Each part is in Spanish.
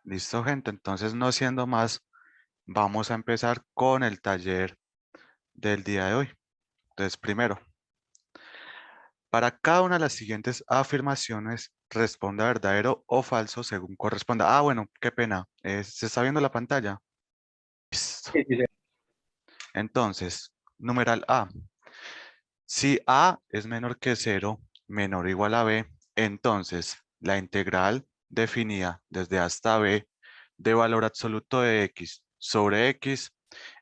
Listo, gente. Entonces, no siendo más, vamos a empezar con el taller del día de hoy. Entonces, primero, para cada una de las siguientes afirmaciones, responda verdadero o falso según corresponda. Ah, bueno, qué pena. ¿Se está viendo la pantalla? Listo. Sí, sí, sí. Entonces, numeral A. Si A es menor que 0, menor o igual a B, entonces la integral definida desde A hasta B de valor absoluto de X sobre X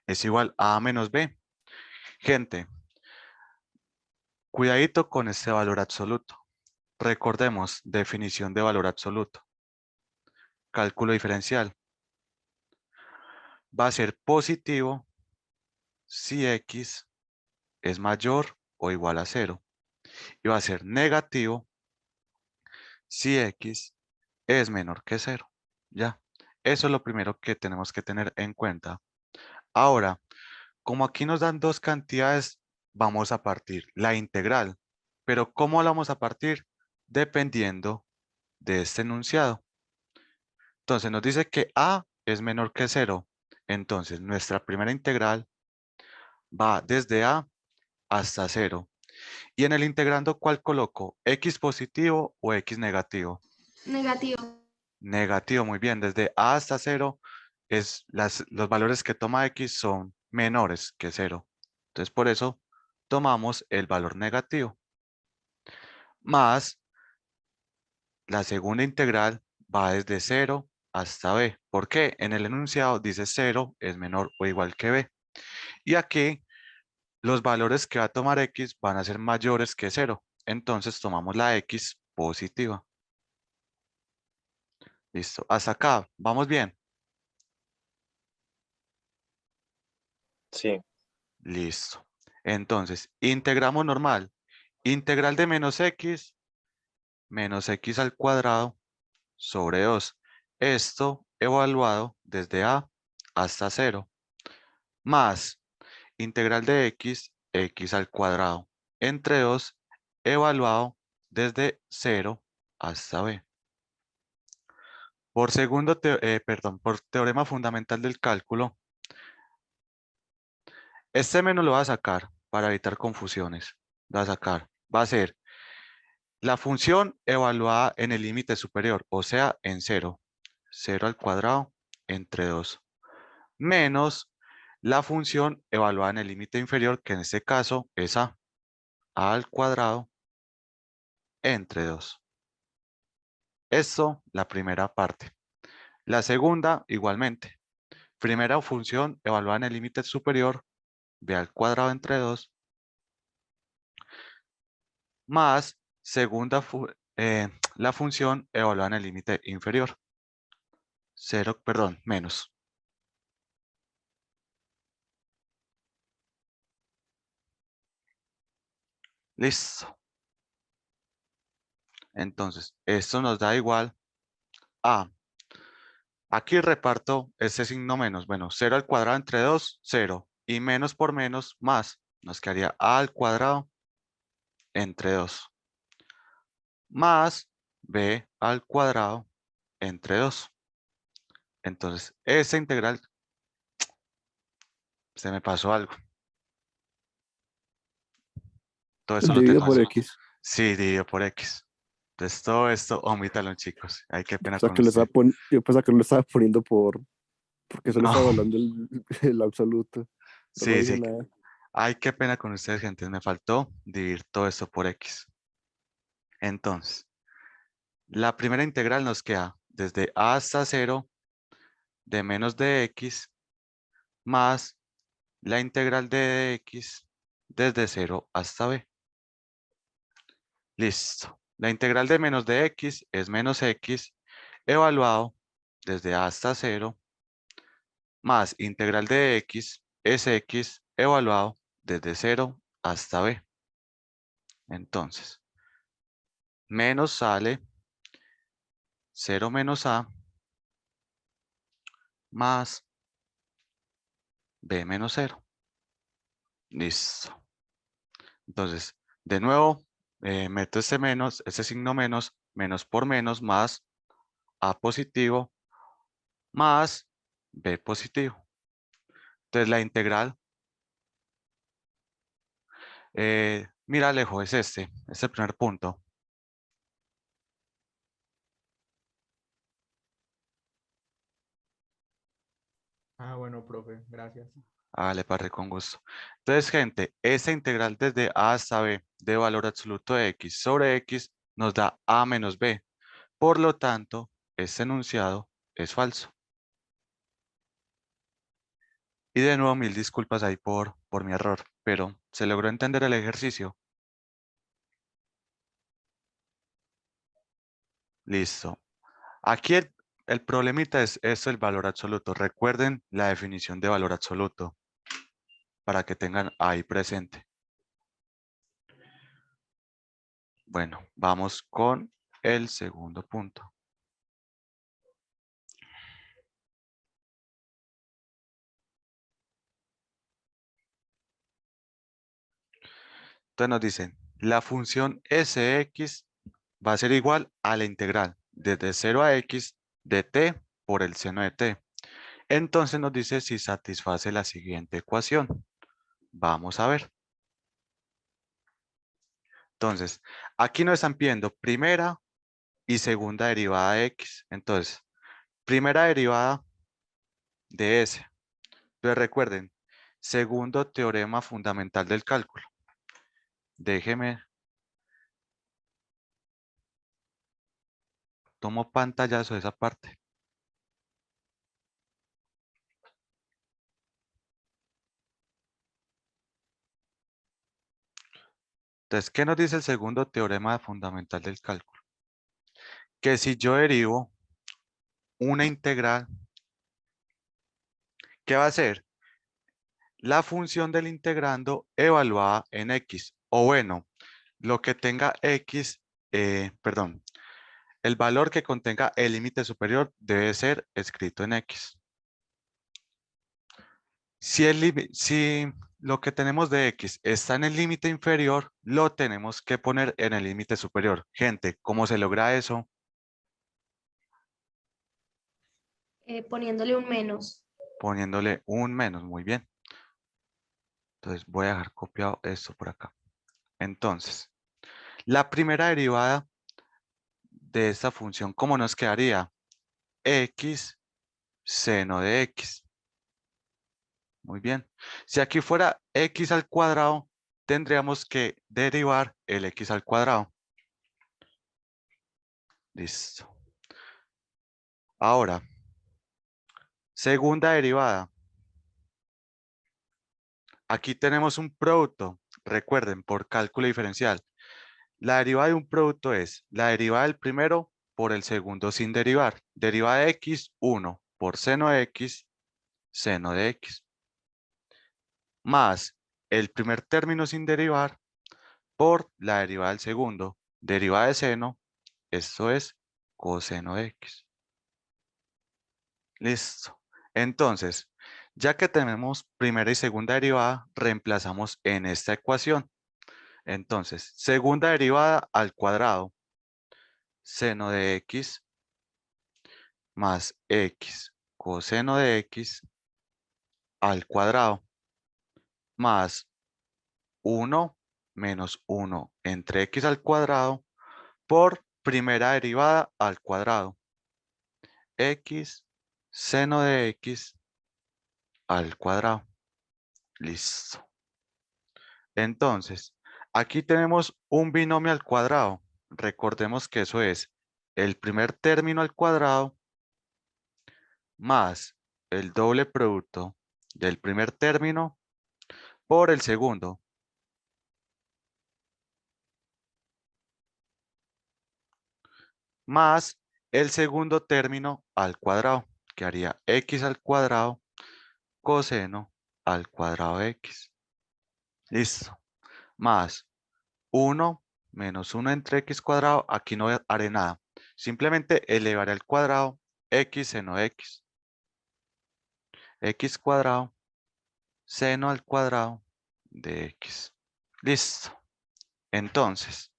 es igual a menos B. Gente, cuidadito con este valor absoluto. Recordemos, definición de valor absoluto. Cálculo diferencial. Va a ser positivo si X es mayor o igual a 0. Y va a ser negativo si X es menor que 0. Ya, eso es lo primero que tenemos que tener en cuenta. Ahora, como aquí nos dan dos cantidades, vamos a partir la integral. Pero ¿cómo la vamos a partir? Dependiendo de este enunciado. Entonces nos dice que A es menor que 0. Entonces nuestra primera integral va desde A hasta 0. Y en el integrando, ¿cuál coloco? ¿X positivo o X negativo? Negativo. Negativo, muy bien. Desde A hasta 0, los valores que toma X son menores que 0. Entonces por eso tomamos el valor negativo. Más la segunda integral va desde 0 hasta B. ¿Por qué? En el enunciado dice 0 es menor o igual que B. Y aquí los valores que va a tomar X van a ser mayores que 0. Entonces tomamos la X positiva. Listo. Hasta acá. ¿Vamos bien? Sí. Listo. Entonces, integramos normal. Integral de menos x al cuadrado sobre 2. Esto evaluado desde A hasta 0. Más integral de x al cuadrado entre 2 evaluado desde 0 hasta B. Por teorema fundamental del cálculo, este menos lo va a sacar para evitar confusiones. Va a sacar, va a ser la función evaluada en el límite superior, o sea, en 0. 0 al cuadrado entre 2. Menos la función evaluada en el límite inferior, que en este caso es A. A al cuadrado entre 2. Esto, la primera parte. La segunda, igualmente. Primera función evaluada en el límite superior, B al cuadrado entre 2, más la función evaluada en el límite inferior. 0, perdón, menos. Listo. Entonces, esto nos da igual a, aquí reparto ese signo menos, bueno, 0 al cuadrado entre 2, 0, y menos por menos, más, nos quedaría a al cuadrado entre 2, más b al cuadrado entre 2. Entonces, esa integral, se me pasó algo, todo eso lo Dividido tengo. por X. Sí, dividido por X. Entonces, todo esto, omítalo, chicos. Ay, qué Yo pena pensaba con que lo usted. estaba, yo pensaba que lo estaba poniendo porque solo estaba No, hablando el absoluto. Pero no sí, dije sí. nada. Ay, qué pena con ustedes, gente. Me faltó dividir todo esto por X. Entonces, la primera integral nos queda desde A hasta 0 de menos de X más la integral de X desde 0 hasta B. Listo. La integral de menos de X es menos X evaluado desde A hasta 0 más integral de X es X evaluado desde 0 hasta B. Entonces, menos sale 0 menos A más B menos 0. Listo. Entonces, de nuevo, meto ese menos, ese signo menos, menos por menos más A positivo más b positivo. Entonces la integral, mira Alejo, es es el primer punto. Ah, bueno, profe, gracias. Vale, parre, con gusto. Entonces, gente, esa integral desde a hasta b de valor absoluto de x sobre x nos da a menos b. Por lo tanto, este enunciado es falso. Y de nuevo, mil disculpas ahí por mi error, pero ¿se logró entender el ejercicio? Listo. Aquí el problemita es esto, el valor absoluto. Recuerden la definición de valor absoluto para que tengan ahí presente. Bueno, vamos con el segundo punto. Entonces nos dicen, la función Sx va a ser igual a la integral desde 0 a x de t por el seno de t. Entonces nos dice si satisface la siguiente ecuación. Vamos a ver. Entonces, aquí nos están pidiendo primera y segunda derivada de x. Entonces, primera derivada de s. Entonces recuerden, segundo teorema fundamental del cálculo. Déjeme, tomo pantallazo de esa parte. Entonces, ¿qué nos dice el segundo teorema fundamental del cálculo? Que si yo derivo una integral, ¿qué va a ser? La función del integrando evaluada en x. O bueno, lo que tenga x, perdón, el valor que contenga el límite superior debe ser escrito en x. Si lo que tenemos de x está en el límite inferior, lo tenemos que poner en el límite superior. Gente, ¿cómo se logra eso? Poniéndole un menos. Poniéndole un menos, muy bien. Entonces voy a dejar copiado esto por acá. Entonces, la primera derivada de esta función, ¿cómo nos quedaría? X seno de x. Muy bien. Si aquí fuera x al cuadrado, tendríamos que derivar el x al cuadrado. Listo. Ahora, segunda derivada. Aquí tenemos un producto. Recuerden, por cálculo diferencial. La derivada de un producto es la derivada del primero por el segundo sin derivar. Derivada de x, 1 por seno de x, seno de x. Más el primer término sin derivar por la derivada del segundo. Derivada de seno, esto es coseno de x. Listo. Entonces, ya que tenemos primera y segunda derivada, reemplazamos en esta ecuación. Entonces, segunda derivada al cuadrado, seno de x más x coseno de x al cuadrado, más 1 menos 1 entre x al cuadrado por primera derivada al cuadrado, x seno de x al cuadrado. Listo. Entonces, aquí tenemos un binomio al cuadrado. Recordemos que eso es el primer término al cuadrado más el doble producto del primer término por el segundo. Más el segundo término al cuadrado, que haría x al cuadrado coseno al cuadrado de x. Listo. Más 1 menos 1 entre x cuadrado, aquí no haré nada. Simplemente elevaré al cuadrado x seno de x. X cuadrado seno al cuadrado de x. Listo. Entonces,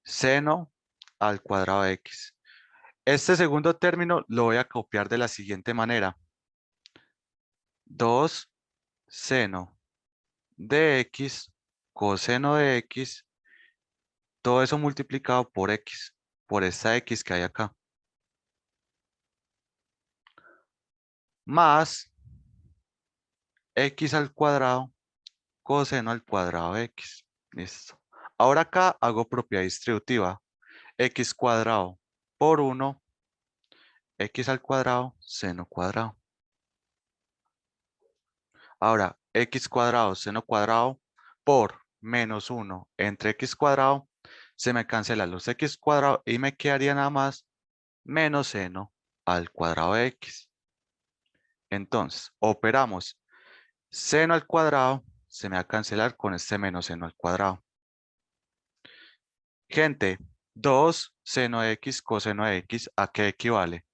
seno al cuadrado de x. Este segundo término lo voy a copiar de la siguiente manera. 2 seno de x, coseno de x, todo eso multiplicado por x, por esta x que hay acá. Más x al cuadrado, coseno al cuadrado de x. Listo. Ahora acá hago propiedad distributiva. X cuadrado por 1, x al cuadrado, seno cuadrado. Ahora, x cuadrado, seno cuadrado por menos 1 entre x cuadrado, se me cancelan los x cuadrado y me quedaría nada más menos seno al cuadrado de x. Entonces, operamos seno al cuadrado, se me va a cancelar con este menos seno al cuadrado. Gente, 2 seno de x coseno de x, ¿a qué equivale?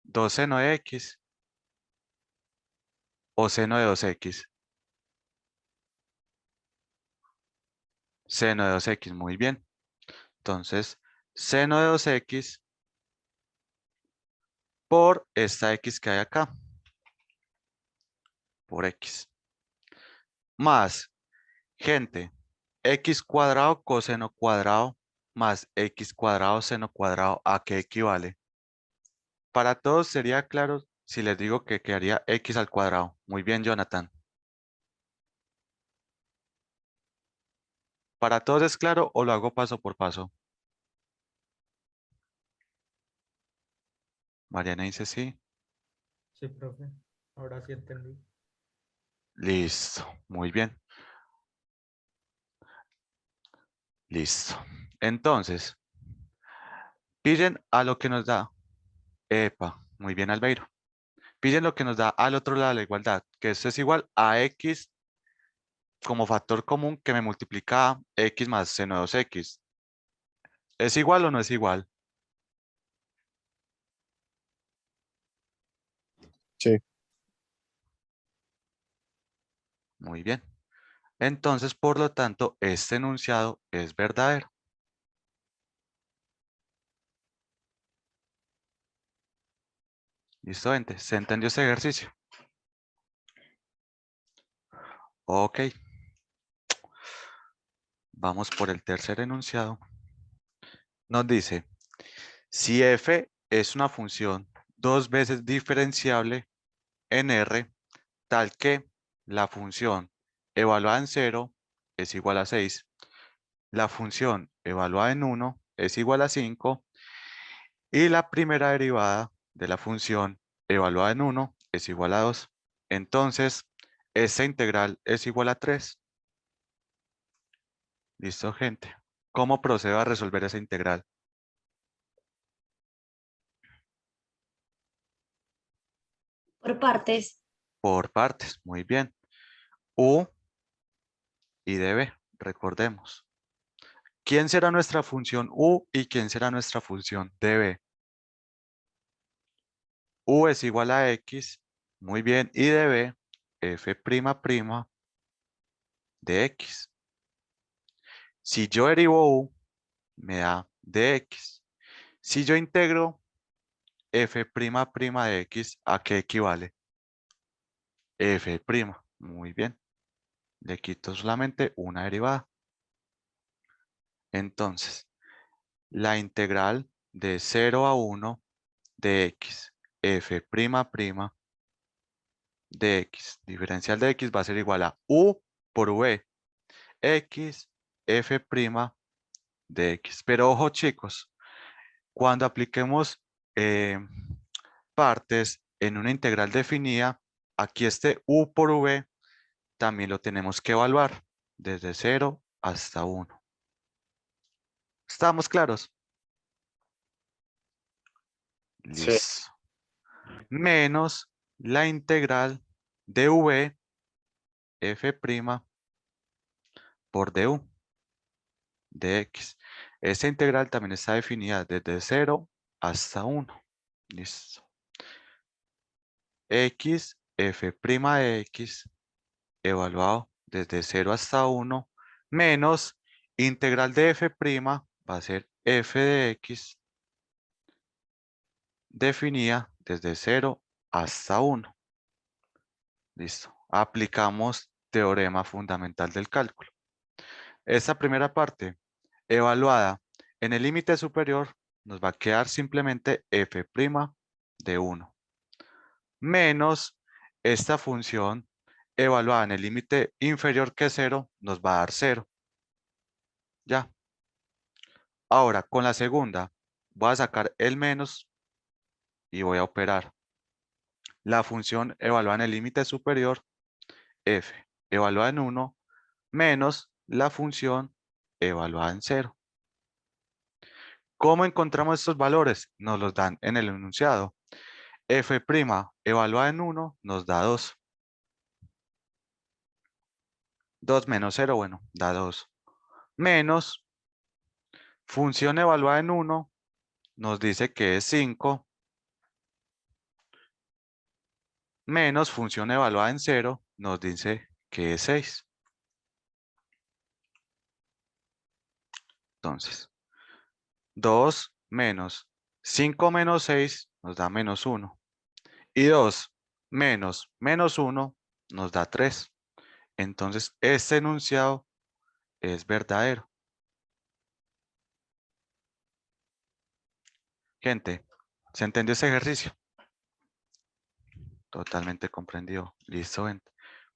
¿2 seno de x o seno de 2x? Seno de 2x, muy bien. Entonces, seno de 2x por esta x que hay acá, por x. Más, gente, x cuadrado coseno cuadrado más x cuadrado seno cuadrado, ¿a qué equivale? Para todos sería claro si les digo que quedaría x al cuadrado. Muy bien, Jonathan. ¿Para todos es claro o lo hago paso por paso? Mariana dice sí. Sí, profe. Ahora sí entendí. Listo, muy bien. Listo. Entonces, pillen a lo que nos da. Epa, muy bien, Albeiro. Pillen lo que nos da al otro lado de la igualdad, que esto es igual a x como factor común que me multiplica x más seno de 2x. ¿Es igual o no es igual? Sí. Muy bien. Entonces, por lo tanto, este enunciado es verdadero. ¿Listo, gente? ¿Se entendió ese ejercicio? Ok. Vamos por el tercer enunciado. Nos dice, si f es una función dos veces diferenciable en R, tal que la función evaluada en 0 es igual a 6, la función evaluada en 1 es igual a 5 y la primera derivada de la función evaluada en 1 es igual a 2. Entonces, esta integral es igual a 3. ¿Listo, gente? ¿Cómo procedo a resolver esa integral? Por partes. Por partes, muy bien. U y db, recordemos. ¿Quién será nuestra función U y quién será nuestra función db? U es igual a X, muy bien, y db, f' de X. Si yo derivo U, me da dx. Si yo integro f' de X, ¿a qué equivale? F', muy bien. Le quito solamente una derivada. Entonces, la integral de 0 a 1 de X, f' de X, diferencial de X va a ser igual a U por V, X, f' de X. Pero ojo chicos, cuando apliquemos partes en una integral definida, aquí este U por V también lo tenemos que evaluar desde 0 hasta 1. ¿Estamos claros? Sí. Listo. Menos la integral de V f' por du de X. Esta integral también está definida desde 0 hasta 1. Listo. X, f' de X, evaluado desde 0 hasta 1, menos Integral de f' va a ser f de x definida desde 0 hasta 1. Listo. Aplicamos teorema fundamental del cálculo. Esta primera parte, evaluada en el límite superior, nos va a quedar simplemente f' de 1. Menos esta función evaluada en el límite inferior que 0, nos va a dar 0. Ya. Ahora, con la segunda, voy a sacar el menos y voy a operar. La función evaluada en el límite superior, f, evaluada en 1, menos la función evaluada en 0. ¿Cómo encontramos estos valores? Nos los dan en el enunciado. F' evaluada en 1 nos da 2. 2 menos 0, bueno, da 2. Menos función evaluada en 1 nos dice que es 5. Menos función evaluada en 0 nos dice que es 6. Entonces, 2 menos 5 menos 6 nos da menos 1. Y 2 menos menos 1 nos da 3. Entonces, este enunciado es verdadero. Gente, ¿se entendió ese ejercicio? Totalmente comprendido. Listo, ven.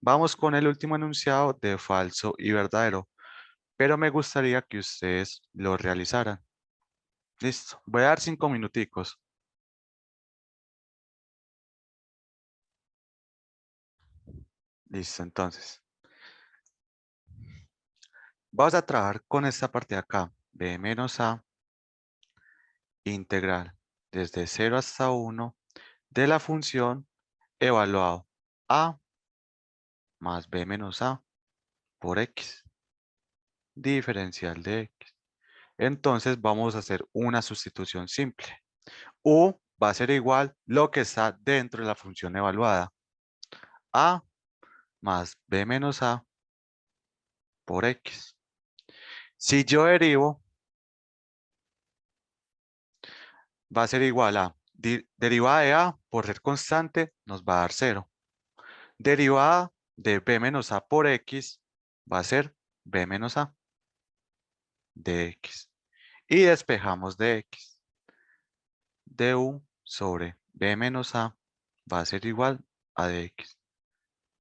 Vamos con el último enunciado de falso y verdadero. Pero me gustaría que ustedes lo realizaran. Listo. Voy a dar 5 minuticos. Listo, entonces. Vamos a trabajar con esta parte de acá. B menos A integral desde 0 hasta 1 de la función evaluado A más B menos A por X. Diferencial de X. Entonces vamos a hacer una sustitución simple. U va a ser igual lo que está dentro de la función evaluada. A más B menos A por X. Si yo derivo, va a ser igual a derivada de A por ser constante nos va a dar 0. Derivada de B menos A por X va a ser B menos A de X. Y despejamos de X. Du sobre B menos A va a ser igual a dx.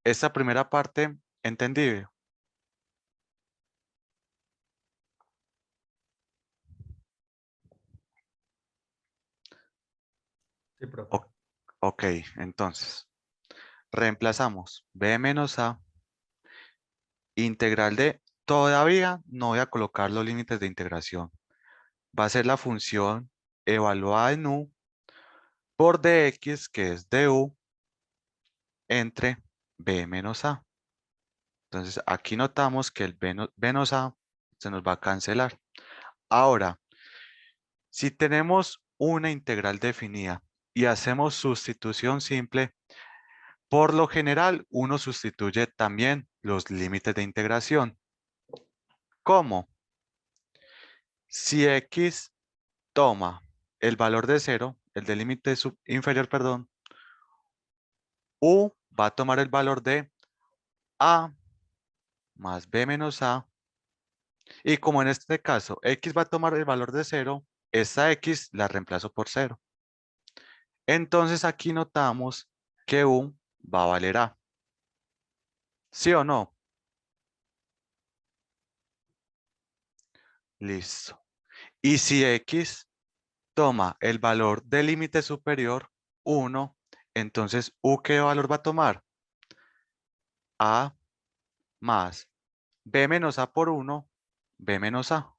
Esta primera parte, ¿entendible? Sí, profe. Ok, entonces, reemplazamos B menos A, integral de, todavía no voy a colocar los límites de integración. Va a ser la función evaluada en U por dx, que es du, entre B menos A. Entonces, aquí notamos que el menos A se nos va a cancelar. Ahora, si tenemos una integral definida y hacemos sustitución simple, por lo general uno sustituye también los límites de integración. ¿Cómo? Si x toma el valor de 0, el del límite inferior, perdón, u va a tomar el valor de a más b menos a, y como en este caso x va a tomar el valor de 0, esta x la reemplazo por 0. Entonces aquí notamos que u va a valer a. ¿Sí o no? Listo. Y si x toma el valor del límite superior 1, entonces u, ¿qué valor va a tomar? A más b menos a por 1, b menos a.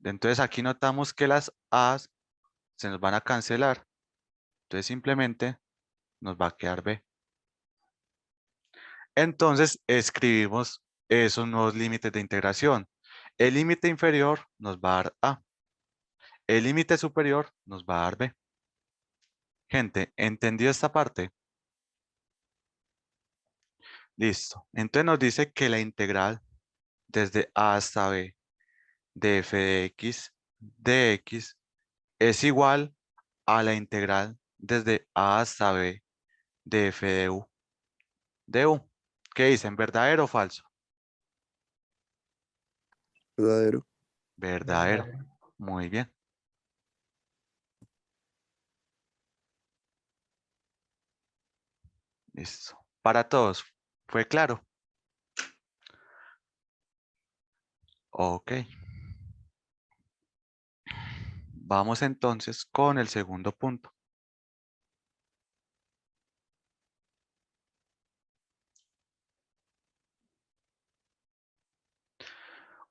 Entonces aquí notamos que las a's se nos van a cancelar. Entonces simplemente nos va a quedar b. Entonces escribimos esos nuevos límites de integración. El límite inferior nos va a dar a. El límite superior nos va a dar b. Gente, ¿entendió esta parte? Listo. Entonces nos dice que la integral desde a hasta b de f de x de x es igual a la integral desde a hasta b de f de u de u. ¿Qué dicen? ¿Verdadero o falso? Verdadero. Verdadero. Verdadero. Muy bien. Listo. Para todos. ¿Fue claro? Ok. Vamos entonces con el segundo punto.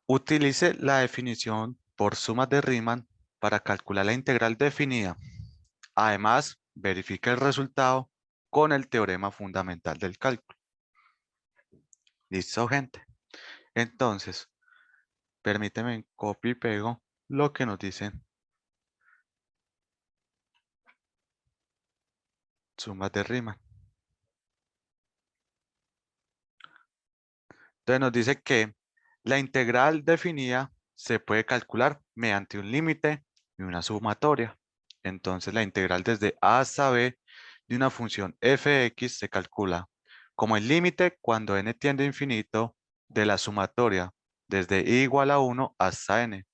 Utilice la definición por sumas de Riemann para calcular la integral definida. Además, verifique el resultado con el teorema fundamental del cálculo. ¿Listo, gente? Entonces, permíteme copio y pego lo que nos dicen sumas de Riemann. Entonces nos dice que la integral definida se puede calcular mediante un límite y una sumatoria. Entonces la integral desde a hasta b de una función f de x se calcula como el límite cuando n tiende a infinito de la sumatoria desde i igual a 1 hasta n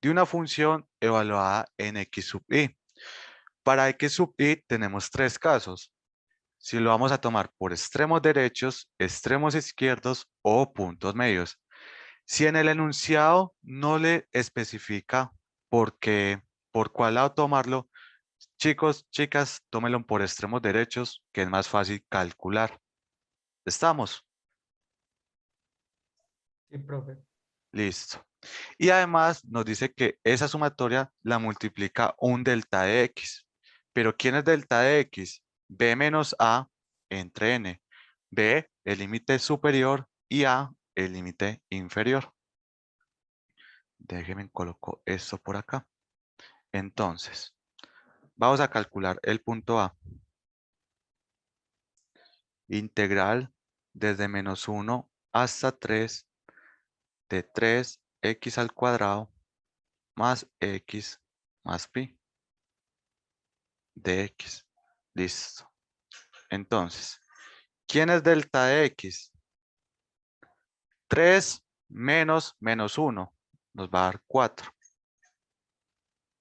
de una función evaluada en x sub i. Para x sub i tenemos tres casos. Si lo vamos a tomar por extremos derechos, extremos izquierdos o puntos medios. Si en el enunciado no le especifica por cuál lado tomarlo, chicos, chicas, tómenlo por extremos derechos, que es más fácil calcular. ¿Estamos? Sí, profe. Listo. Y además nos dice que esa sumatoria la multiplica un delta de x. Pero ¿quién es delta de x? B menos a entre n. B, el límite superior, y a, el límite inferior. Déjenme coloco esto por acá. Entonces, vamos a calcular el punto A. Integral desde menos 1 hasta 3 de 3x al cuadrado más x más pi de x. Listo. Entonces, ¿quién es delta de x? 3 menos menos 1 nos va a dar 4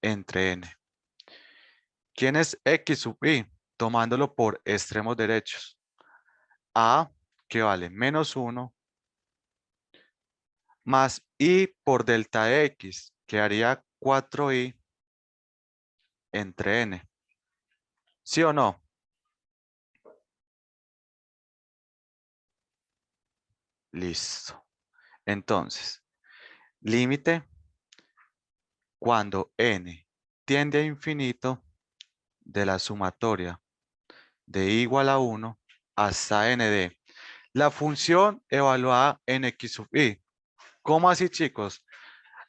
entre n. ¿Quién es x sub i? Tomándolo por extremos derechos. A, que vale menos 1, más i por delta de x, que haría 4i entre n. ¿Sí o no? Listo. Entonces, límite cuando n tiende a infinito de la sumatoria de i igual a 1 hasta n de la función evaluada en x sub i. ¿Cómo así, chicos?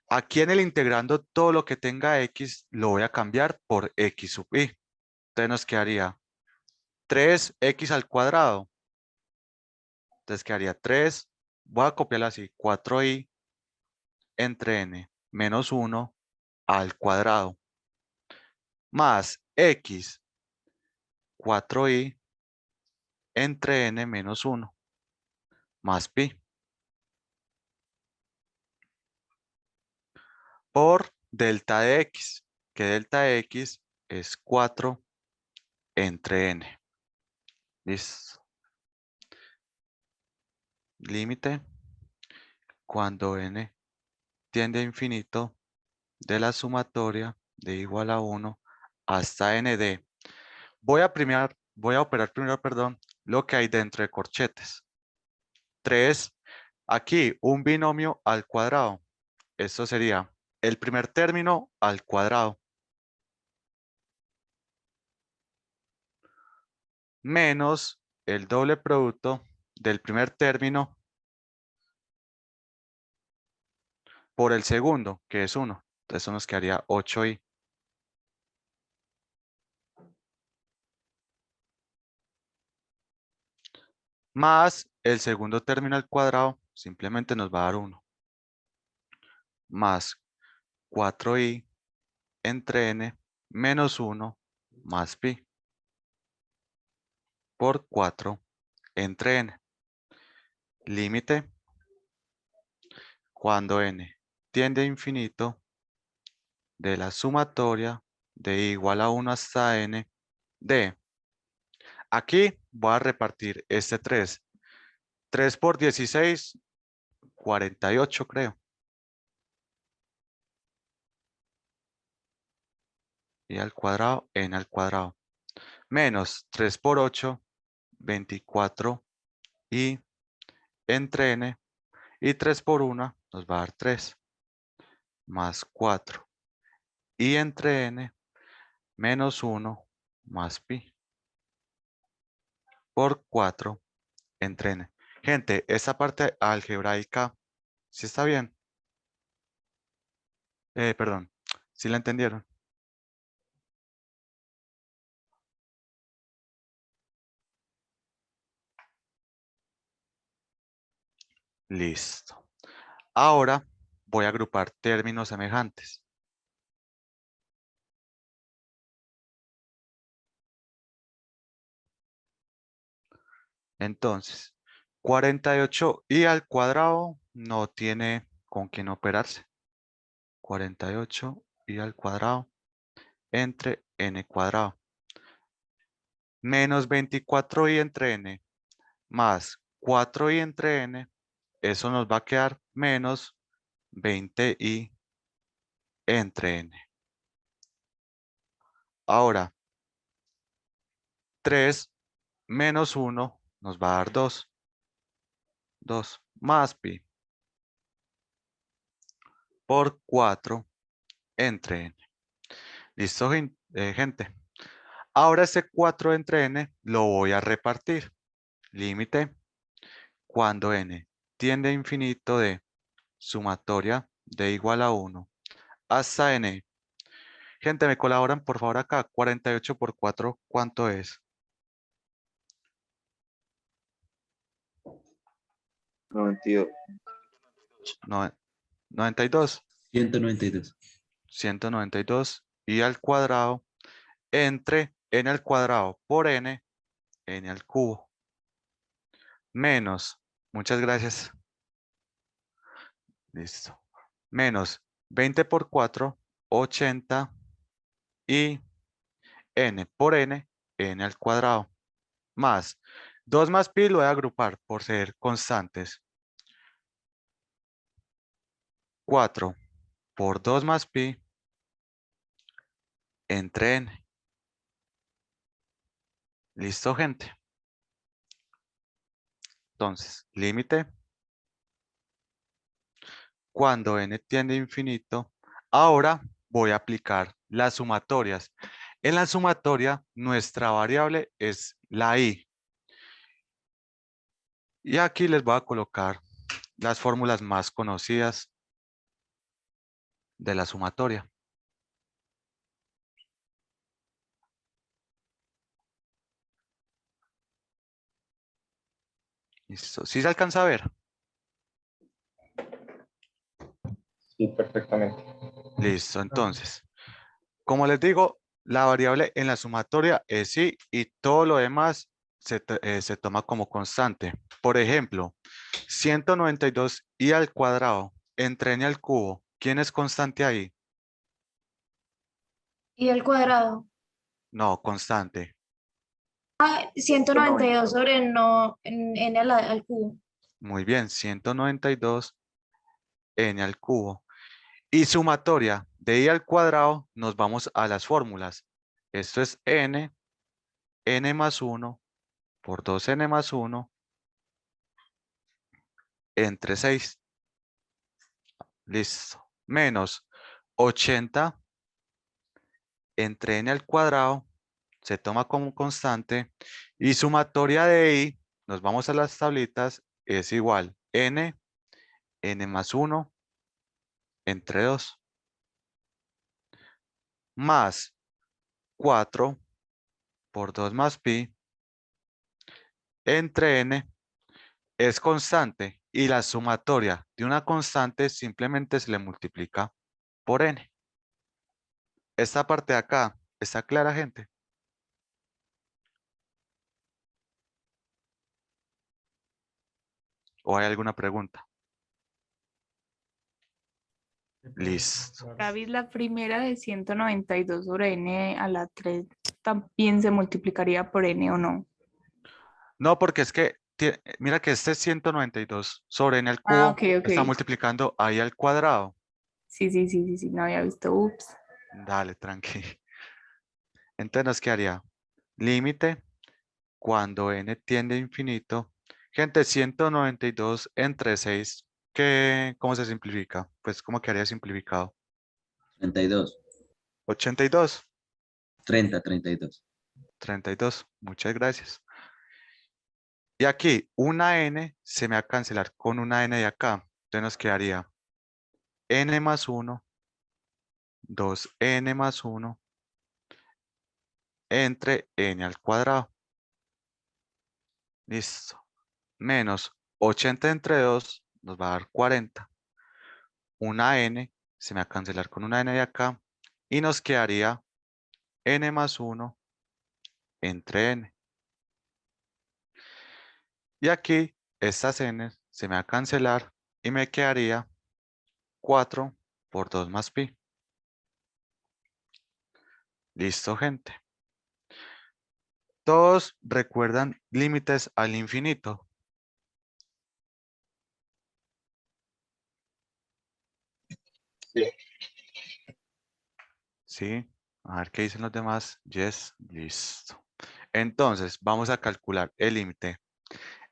Aquí en el integrando todo lo que tenga x lo voy a cambiar por x sub i. Entonces nos quedaría 3x al cuadrado. Entonces quedaría 3, voy a copiarlo así, 4i entre n menos 1 al cuadrado más x 4i entre n menos 1 más pi por delta de x, que delta de x es 4 entre n. Listo. Límite cuando n tiende a infinito de la sumatoria de igual a 1 hasta n de. Voy a operar primero, perdón, lo que hay dentro de corchetes. 3, aquí un binomio al cuadrado. Esto sería el primer término al cuadrado menos el doble producto del primer término por el segundo, que es 1. Entonces eso nos quedaría 8i. Más el segundo término al cuadrado, simplemente nos va a dar 1. más 4i entre n menos 1 más pi por 4 entre n. Límite cuando n tiende a infinito de la sumatoria de igual a 1 hasta n de. Aquí voy a repartir este 3. 3 por 16, 48 creo. Y al cuadrado, n al cuadrado. Menos 3 por 8, 24. Y entre n. Y 3 por 1 nos va a dar 3. Más 4. Y entre n menos 1 más pi. Por 4 entre n. Gente, esta parte algebraica, ¿sí está bien? Perdón, ¿sí la entendieron? Listo. Ahora voy a agrupar términos semejantes. Entonces, 48i al cuadrado no tiene con quién operarse. 48i al cuadrado entre n cuadrado. Menos 24i entre n más 4i entre n. Eso nos va a quedar menos 20i entre n. Ahora, 3 menos 1 nos va a dar 2. 2 más pi por 4 entre n. ¿Listo, gente? Ahora este 4 entre n lo voy a repartir. Límite cuando n tiende a infinito de sumatoria de igual a 1 hasta n. Gente, ¿me colaboran por favor acá? 48 por 4, ¿cuánto es? 92. 92. 192. 192 y al cuadrado entre n al cuadrado por n al cubo. Menos, muchas gracias. Listo. Menos 20 por 4, 80 y n por n al cuadrado. Más 2 más pi lo voy a agrupar por ser constantes. 4 por 2 más pi entre n. ¿Listo, gente? Entonces, límite. Cuando n tiende a infinito, ahora voy a aplicar las sumatorias. En la sumatoria, nuestra variable es la i. Y aquí les voy a colocar las fórmulas más conocidas de la sumatoria. Listo. ¿Sí se alcanza a ver? Sí, perfectamente. Listo. Entonces, como les digo, la variable en la sumatoria es i y todo lo demás se toma como constante. Por ejemplo, 192i al cuadrado entre n al cubo. ¿Quién es constante ahí? Y al cuadrado. No, constante. 192 sobre no, n al cubo. Muy bien, 192 n al cubo. Y sumatoria de i al cuadrado, nos vamos a las fórmulas. Esto es n más 1 por 2n más 1 entre 6. Listo. Menos 80 entre n al cuadrado se toma como constante y sumatoria de i, nos vamos a las tablitas, es igual n más 1 entre 2 más 4 por 2 más pi entre n es constante Y la sumatoria de una constante simplemente se le multiplica por n. Esta parte de acá, ¿está clara, gente? ¿O hay alguna pregunta? Sí, profe, Listo. claro. David, la primera de 192 sobre n a la 3 también se multiplicaría por n o no. No, porque es que, mira que este 192 sobre n al Ah, cubo ok, ok. está multiplicando ahí al cuadrado. Sí, no había visto. Ups. Dale, tranqui. Entonces nos quedaría límite cuando n tiende a infinito. Gente, 192 entre 6, ¿cómo se simplifica? Pues, ¿cómo quedaría simplificado? 32, 82, 30, 32. 32. Muchas gracias. Y aquí, una n se me va a cancelar con una n de acá. Entonces nos quedaría n más 1, 2n más 1 entre n al cuadrado. Listo. Menos 80 entre 2 nos va a dar 40. Una n se me va a cancelar con una n de acá. Y nos quedaría n más 1 entre n. Y aquí, estas n se me va a cancelar y me quedaría 4 por 2 más pi. Listo, gente. Todos recuerdan límites al infinito. Sí. ¿Sí? A ver qué dicen los demás. Yes, listo. Entonces, vamos a calcular el límite.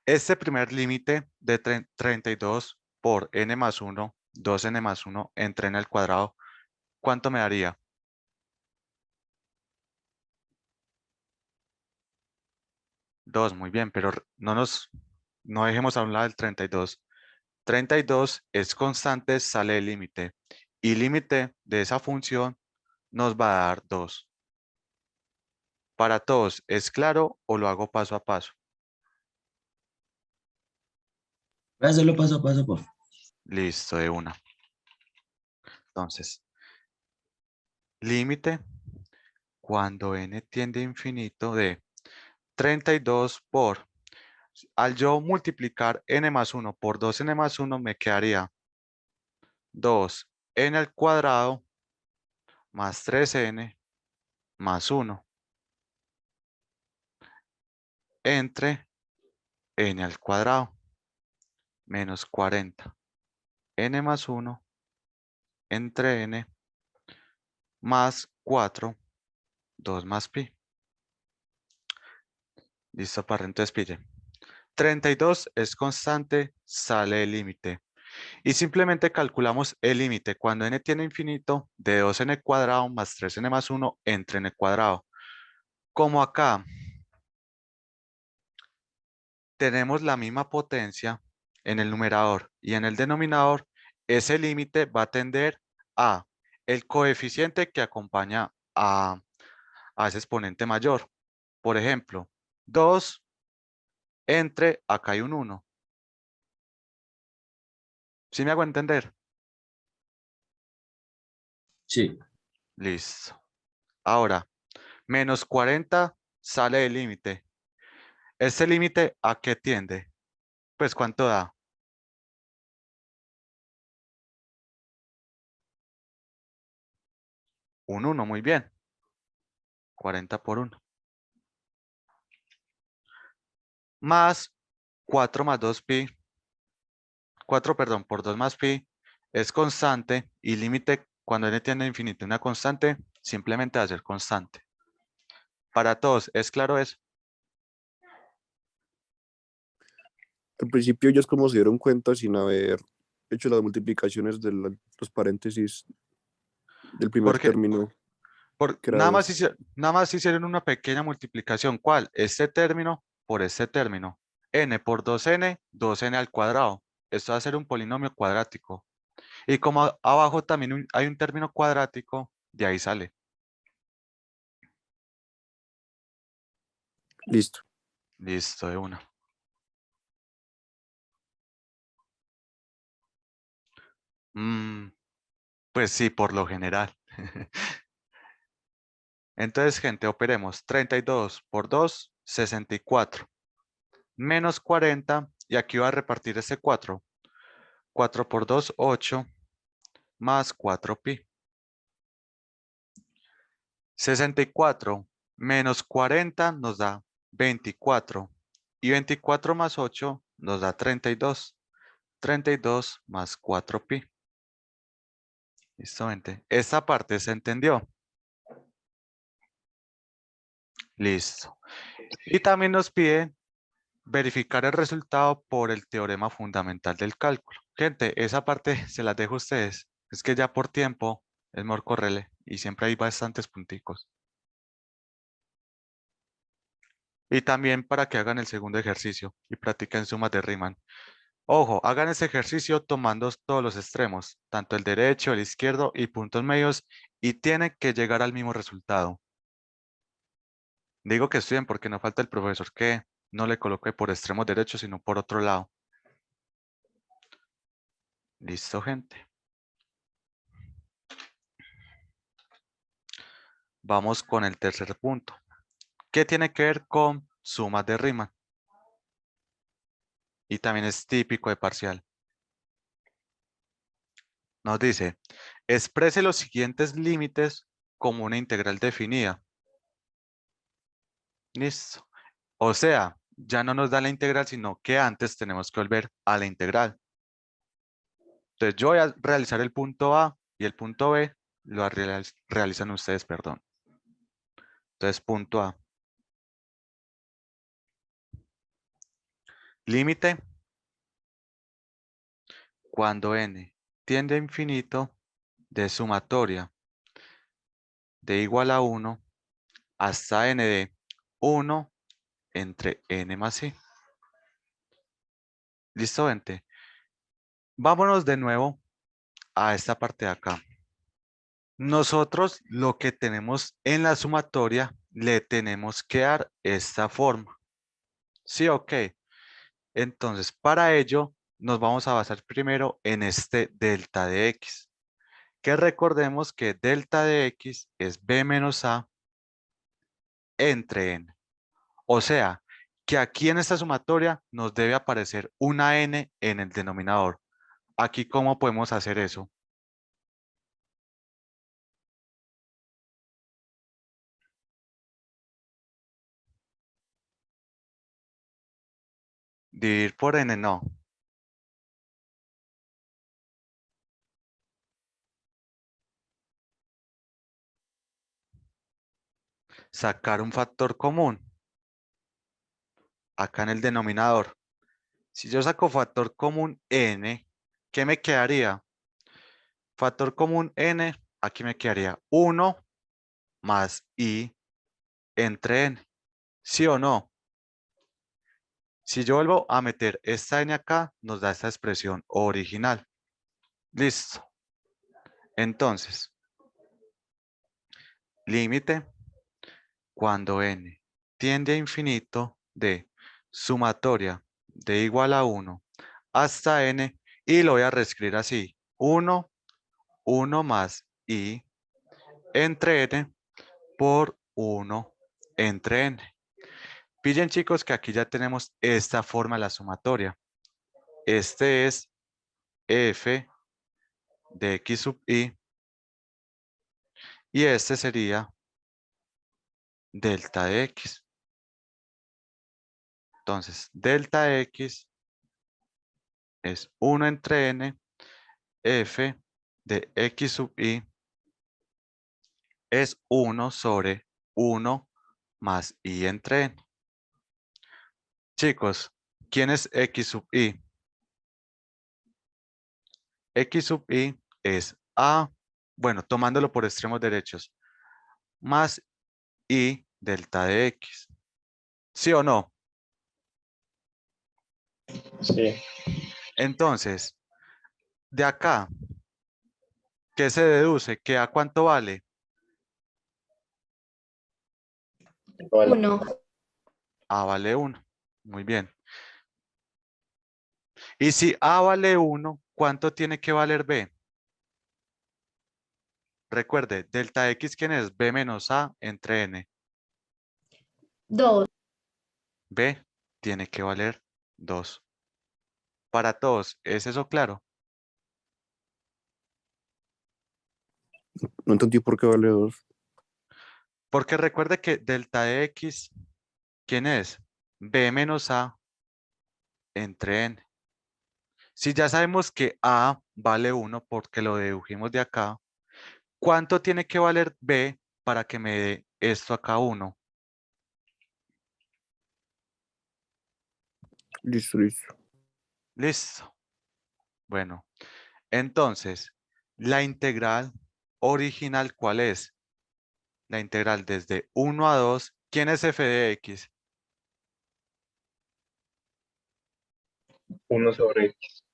Este primer límite de 32 por n más 1, 2n más 1 entre n al cuadrado, ¿cuánto me daría? 2, muy bien, pero no dejemos a un lado el 32. 32 es constante, sale el límite. Y límite de esa función nos va a dar 2. Para todos, ¿es claro o lo hago paso a paso? Voy a hacerlo paso a paso, por favor. Listo, de una. Entonces, límite cuando n tiende a infinito de 32 por, al yo multiplicar n más 1 por 2n más 1 me quedaría 2n al cuadrado más 3n más 1 entre n al cuadrado menos 40. N más 1 entre n más 4, 2 más pi. Listo, para entonces pille. 32 es constante, sale el límite. Y simplemente calculamos el límite cuando n tiene infinito de 2n cuadrado más 3n más 1 entre n cuadrado. Como acá tenemos la misma potencia en el numerador y en el denominador, ese límite va a tender a el coeficiente que acompaña a ese exponente mayor. Por ejemplo, 2 entre, acá hay un 1. ¿Sí me hago entender? Sí, Listo. Ahora, menos 40 sale del límite. ¿Este límite a qué tiende? Pues, ¿cuánto da? Un 1, muy bien. 40 por 1. Más 4 más 2 pi. 4, perdón, por 2 más pi es constante y límite cuando n tiende a infinito una constante, simplemente va a ser constante. Para todos, ¿es claro eso? Al principio ellos como se dieron cuenta sin haber hecho las multiplicaciones de los paréntesis del primer Porque término, que era 2. nada más hicieron una pequeña multiplicación. ¿Cuál? Este término por este término. N por 2n, 2n al cuadrado. Esto va a ser un polinomio cuadrático. Y como abajo también hay un término cuadrático, de ahí sale. Listo. Listo, de una. Pues sí, por lo general. Entonces, gente, operemos 32 por 2, 64. Menos 40, y aquí va a repartir ese 4. 4 por 2, 8, más 4pi. 64 menos 40 nos da 24. Y 24 más 8 nos da 32. 32 más 4pi. Listo, gente. Esta parte se entendió. Listo. Y también nos pide verificar el resultado por el teorema fundamental del cálculo. Gente, esa parte se las dejo a ustedes. Es que ya por tiempo es mejor correrle y siempre hay bastantes punticos. Y también para que hagan el segundo ejercicio y practiquen sumas de Riemann. Ojo, hagan ese ejercicio tomando todos los extremos, tanto el derecho, el izquierdo y puntos medios, y tienen que llegar al mismo resultado. Digo que estudien porque no falta el profesor que no le coloque por extremo derecho, sino por otro lado. Listo, gente. Vamos con el tercer punto. ¿Qué tiene que ver con sumas de Riemann? Y también es típico de parcial. Nos dice, exprese los siguientes límites como una integral definida. Listo. O sea, ya no nos da la integral, sino que antes tenemos que volver a la integral. Entonces yo voy a realizar el punto A y el punto B lo realizan ustedes, perdón. Entonces punto A. Límite cuando n tiende a infinito de sumatoria de igual a 1 hasta n de 1 entre n más i. ¿Listo, gente? Vámonos de nuevo a esta parte de acá. Nosotros lo que tenemos en la sumatoria le tenemos que dar esta forma. ¿Sí o qué? Entonces, para ello nos vamos a basar primero en este delta de x. Que recordemos que delta de x es b menos a entre n. O sea, que aquí en esta sumatoria nos debe aparecer una n en el denominador. Aquí, ¿cómo podemos hacer eso? Dividir por n, no. Sacar un factor común. Acá en el denominador. Si yo saco factor común n, ¿qué me quedaría? Factor común n, aquí me quedaría 1 más i entre n. ¿Sí o no? Si yo vuelvo a meter esta n acá, nos da esta expresión original. Listo. Entonces, límite cuando n tiende a infinito de sumatoria de igual a 1 hasta n, y lo voy a reescribir así. 1 más i entre n por 1 entre n. Pillen, chicos, que aquí ya tenemos esta forma de la sumatoria. Este es f de x sub i y este sería delta de x. Entonces, delta de x es 1 entre n, f de x sub i es 1 sobre 1 más i entre n. Chicos, ¿quién es x sub i? X sub i es a, bueno, tomándolo por extremos derechos, más i delta de x. ¿Sí o no? Sí. Entonces, de acá, ¿qué se deduce? ¿Que a cuánto vale? Vale. 1. A vale 1. Muy bien. Y si a vale 1, ¿cuánto tiene que valer b? Recuerde, delta X, ¿quién es? B menos A entre N. 2. B tiene que valer 2. Para todos, ¿es eso claro? No entendí por qué vale 2. Porque recuerde que delta de X, ¿quién es? B menos A entre N. Si ya sabemos que A vale 1 porque lo dedujimos de acá, ¿cuánto tiene que valer B para que me dé esto acá 1? Listo, listo. Listo. Bueno, entonces, la integral original, ¿cuál es? La integral desde 1 a 2. ¿Quién es f de x? 1 sobre X.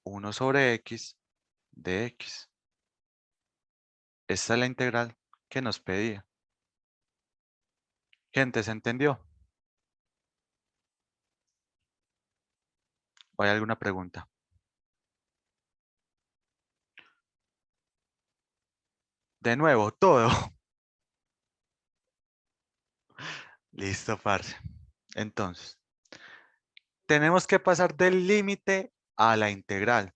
1 sobre x de x. Esta es la integral que nos pedía. Gente, ¿se entendió? ¿O hay alguna pregunta? De nuevo, todo. Listo, parce. Entonces, tenemos que pasar del límite a la integral.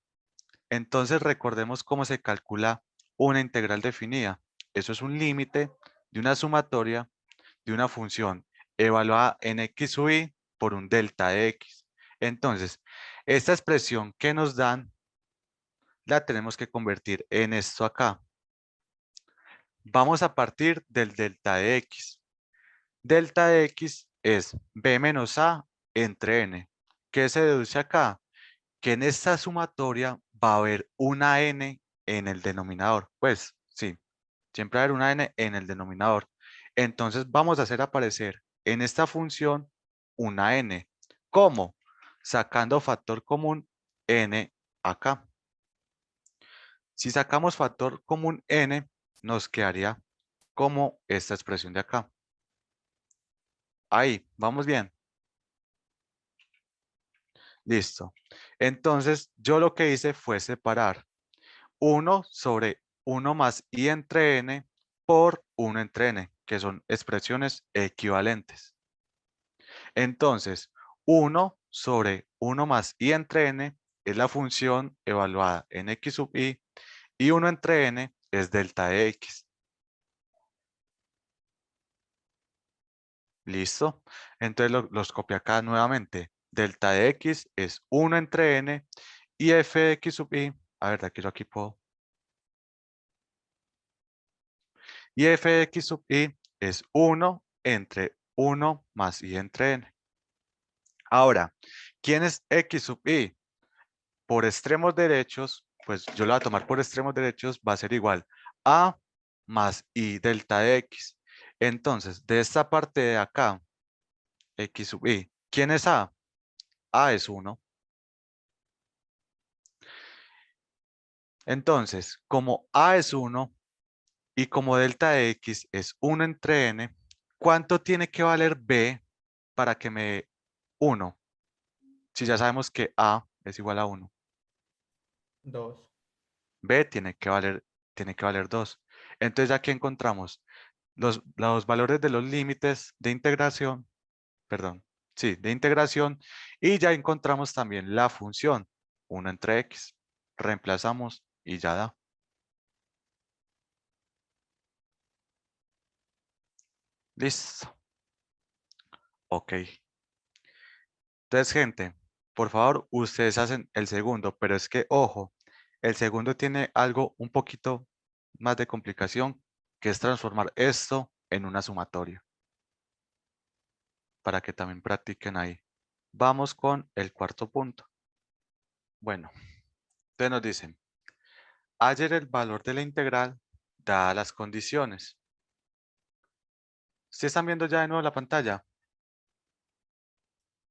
Entonces, recordemos cómo se calcula una integral definida. Eso es un límite de una sumatoria de una función evaluada en x sub i por un delta de x. Entonces, esta expresión que nos dan la tenemos que convertir en esto acá. Vamos a partir del delta de x. Delta de x es b menos a entre n. ¿Qué se deduce acá? Que en esta sumatoria va a haber una n en el denominador. Pues sí, siempre va a haber una n en el denominador. Entonces vamos a hacer aparecer en esta función una n. ¿Cómo? Sacando factor común n acá. Si sacamos factor común n, nos quedaría como esta expresión de acá. Ahí, vamos bien. Listo. Entonces, yo lo que hice fue separar 1 sobre 1 más i entre n por 1 entre n, que son expresiones equivalentes. Entonces, 1 sobre 1 más i entre n es la función evaluada en x sub i y 1 entre n es delta de x. ¿Listo? Entonces los copio acá nuevamente. Delta de x es 1 entre n y f de x sub i. A ver, de aquí yo aquí puedo. Y f de x sub i es 1 entre 1 más i entre n. Ahora, ¿quién es x sub i? Por extremos derechos, pues yo lo voy a tomar por extremos derechos, va a ser igual a más i delta de x. Entonces, de esta parte de acá, x sub i, ¿quién es a? A es 1. Entonces, como a es 1 y como delta de x es 1 entre n, ¿cuánto tiene que valer b para que me dé 1? Si ya sabemos que a es igual a 1. 2. B tiene que valer 2. Entonces aquí encontramos los valores de los límites de integración, perdón, sí, de integración, y ya encontramos también la función 1 entre x. Reemplazamos y ya da. Listo. Ok. Entonces, gente, por favor, ustedes hacen el segundo, pero es que, ojo, el segundo tiene algo un poquito más de complicación, que es transformar esto en una sumatoria, para que también practiquen ahí. Vamos con el cuarto punto. Bueno, entonces nos dicen, hallar el valor de la integral dadas las condiciones. ¿Ustedes están viendo ya de nuevo la pantalla?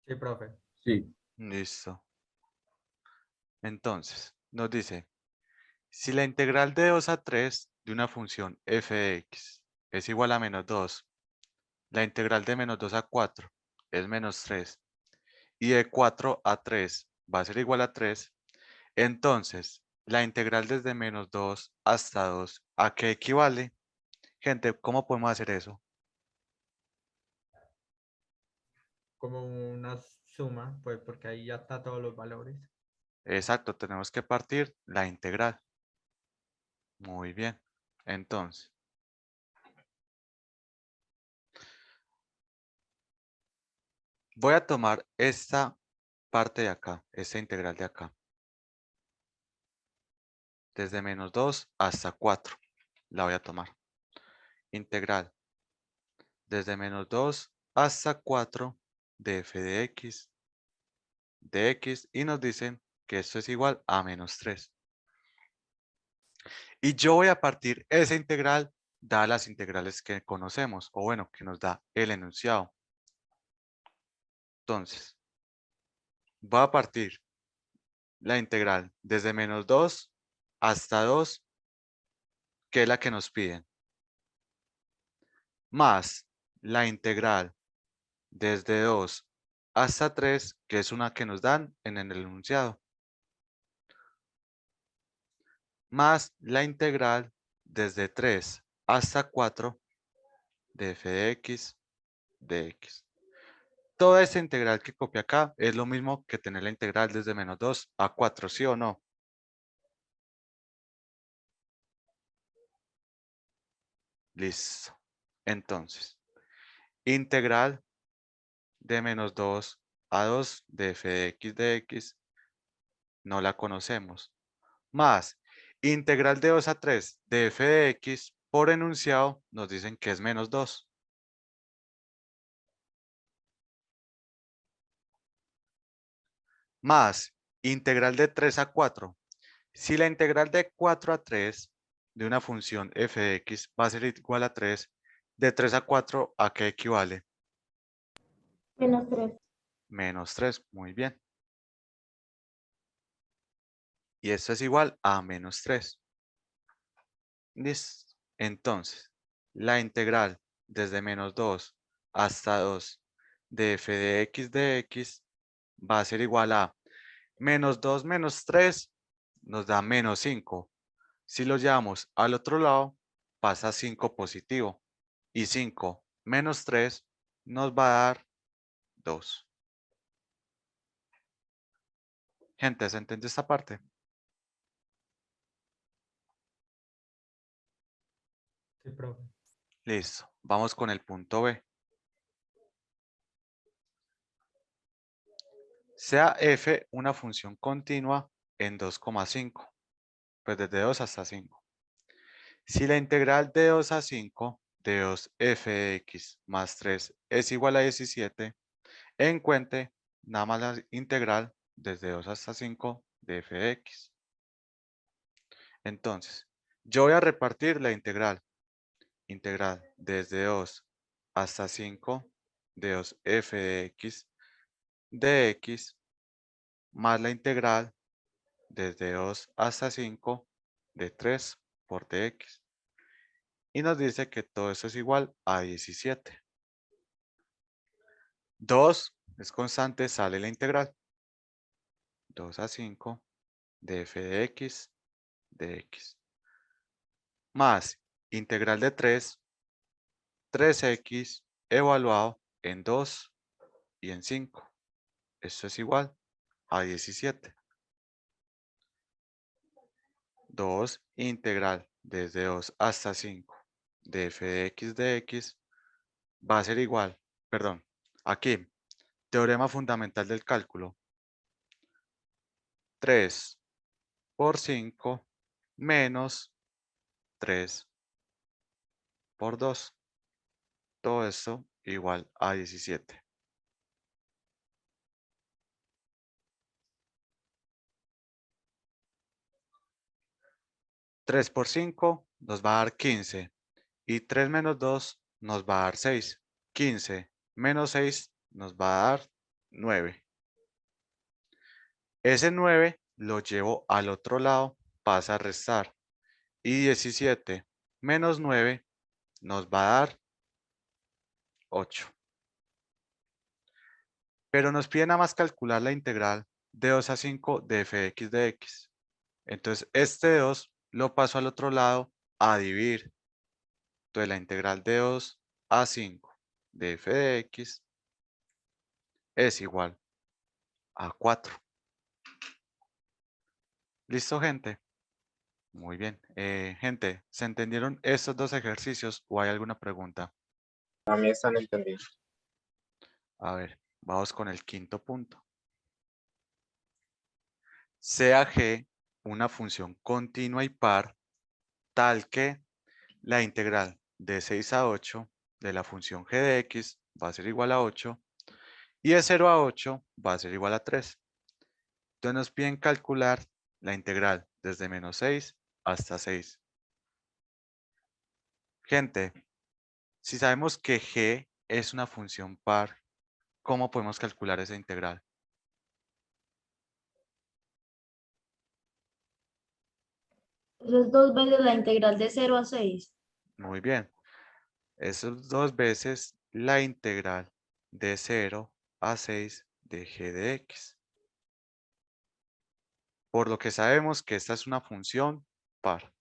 Sí, profe. Sí. Listo. Entonces, nos dice, si la integral de 2 a 3 de una función f de x es igual a menos 2, la integral de menos 2 a 4 es menos 3, y de 4 a 3 va a ser igual a 3, entonces La integral desde menos 2 hasta 2, ¿a qué equivale? Gente, ¿cómo podemos hacer eso? Como una suma, pues porque ahí ya está todos los valores. Exacto, tenemos que partir la integral. Muy bien. Entonces, voy a tomar esta parte de acá, esta integral de acá. Desde menos 2 hasta 4. La voy a tomar. Integral desde menos 2 hasta 4 de f de x y nos dicen que esto es igual a menos 3. Y yo voy a partir esa integral dadas las integrales que conocemos, o bueno, que nos da el enunciado. Entonces, voy a partir la integral desde menos 2 hasta 2, que es la que nos piden, más la integral desde 2 hasta 3, que es una que nos dan en el enunciado, más la integral desde 3 hasta 4 de f de x. Toda esta integral que copia acá es lo mismo que tener la integral desde menos 2 a 4, ¿sí o no? Listo. Entonces, integral de menos 2 a 2 de f de x no la conocemos. Más integral de 2 a 3 de f de x por enunciado nos dicen que es menos 2. Más integral de 3 a 4. Si la integral de 4 a 3 de una función f de x va a ser igual a 3, de 3 a 4, ¿a qué equivale? Menos 3. Menos 3, muy bien. Y esto es igual a menos 3. Listo. Entonces, la integral desde menos 2 hasta 2 de f de x va a ser igual a menos 2 menos 3 nos da menos 5. Si lo llevamos al otro lado, pasa 5 positivo. Y 5 menos 3 nos va a dar 2. Gente, ¿se entiende esta parte? Sí, profe. Listo. Vamos con el punto B. Sea f una función continua en 2,5. Pues desde 2 hasta 5. Si la integral de 2 a 5 de 2f de x más 3 es igual a 17, encuentre nada más la integral desde 2 hasta 5 de f de x. Entonces, yo voy a repartir la integral. Integral desde 2 hasta 5 de 2f de x más la integral desde 2 hasta 5 de 3 por dx. Y nos dice que todo eso es igual a 17. 2 es constante, sale la integral. 2 a 5 de f de x. Más integral de 3, 3x evaluado en 2 y en 5. Esto es igual a 17. 2 integral desde 2 hasta 5 de f de x va a ser igual, perdón, aquí, teorema fundamental del cálculo. 3 por 5 menos 3 por 2. Todo esto igual a 17. Tres por 5 nos va a dar 15. Y 3 menos 2 nos va a dar 6. 15 menos 6 nos va a dar 9. Ese 9 lo llevo al otro lado, pasa a restar. Y 17 menos 9 nos va a dar 8. Pero nos pide nada más calcular la integral de 2 a 5 de f de x. Entonces, este 2 lo paso al otro lado a dividir. Entonces, la integral de 2 a 5 de f de x es igual a 4. ¿Listo, gente? Muy bien. Gente, ¿se entendieron estos dos ejercicios o hay alguna pregunta? A mí están entendidos. A ver, vamos con el quinto punto. Sea g una función continua y par tal que la integral de 6 a 8 de la función g de x va a ser igual a 8 y de 0 a 8 va a ser igual a 3. Entonces nos piden calcular la integral desde menos 6 hasta 6. Gente, si sabemos que g es una función par, ¿cómo podemos calcular esa integral? Eso es 2 veces la integral de 0 a 6. Muy bien. Eso es 2 veces la integral de 0 a 6 de g de x. Por lo que sabemos que esta es una función par.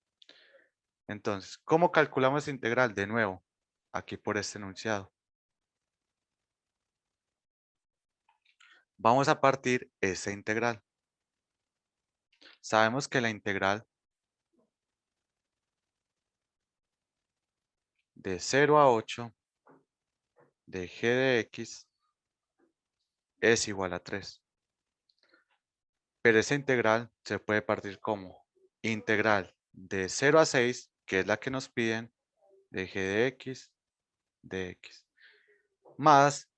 Entonces, ¿cómo calculamos esta integral? De nuevo, aquí por este enunciado. Vamos a partir esta integral. Sabemos que la integral de 0 a 8 de g de x es igual a 3. Pero esa integral se puede partir como integral de 0 a 6, que es la que nos piden, de g de x, más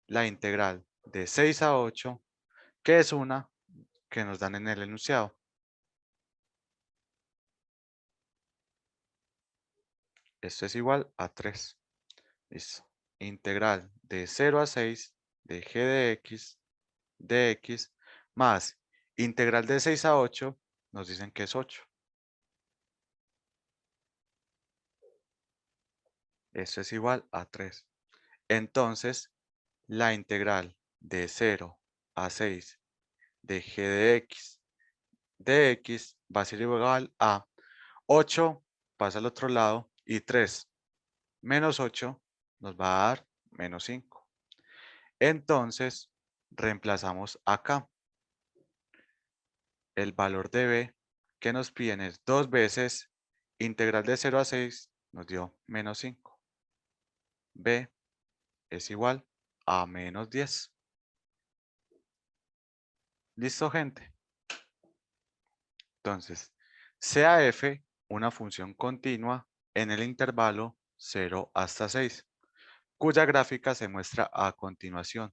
la integral de 6 a 8, que es una que nos dan en el enunciado. Esto es igual a 3. Listo. Integral de 0 a 6 de g de x más integral de 6 a 8 nos dicen que es 8. Esto es igual a 3. Entonces, la integral de 0 a 6 de g de x va a ser igual a 8, pasa al otro lado, y 3 menos 8 nos va a dar menos 5. Entonces, reemplazamos acá. El valor de b que nos piden es 2 veces integral de 0 a 6, nos dio menos 5. b es igual a menos 10. ¿Listo, gente? Entonces, sea f una función continua en el intervalo 0 hasta 6, cuya gráfica se muestra a continuación.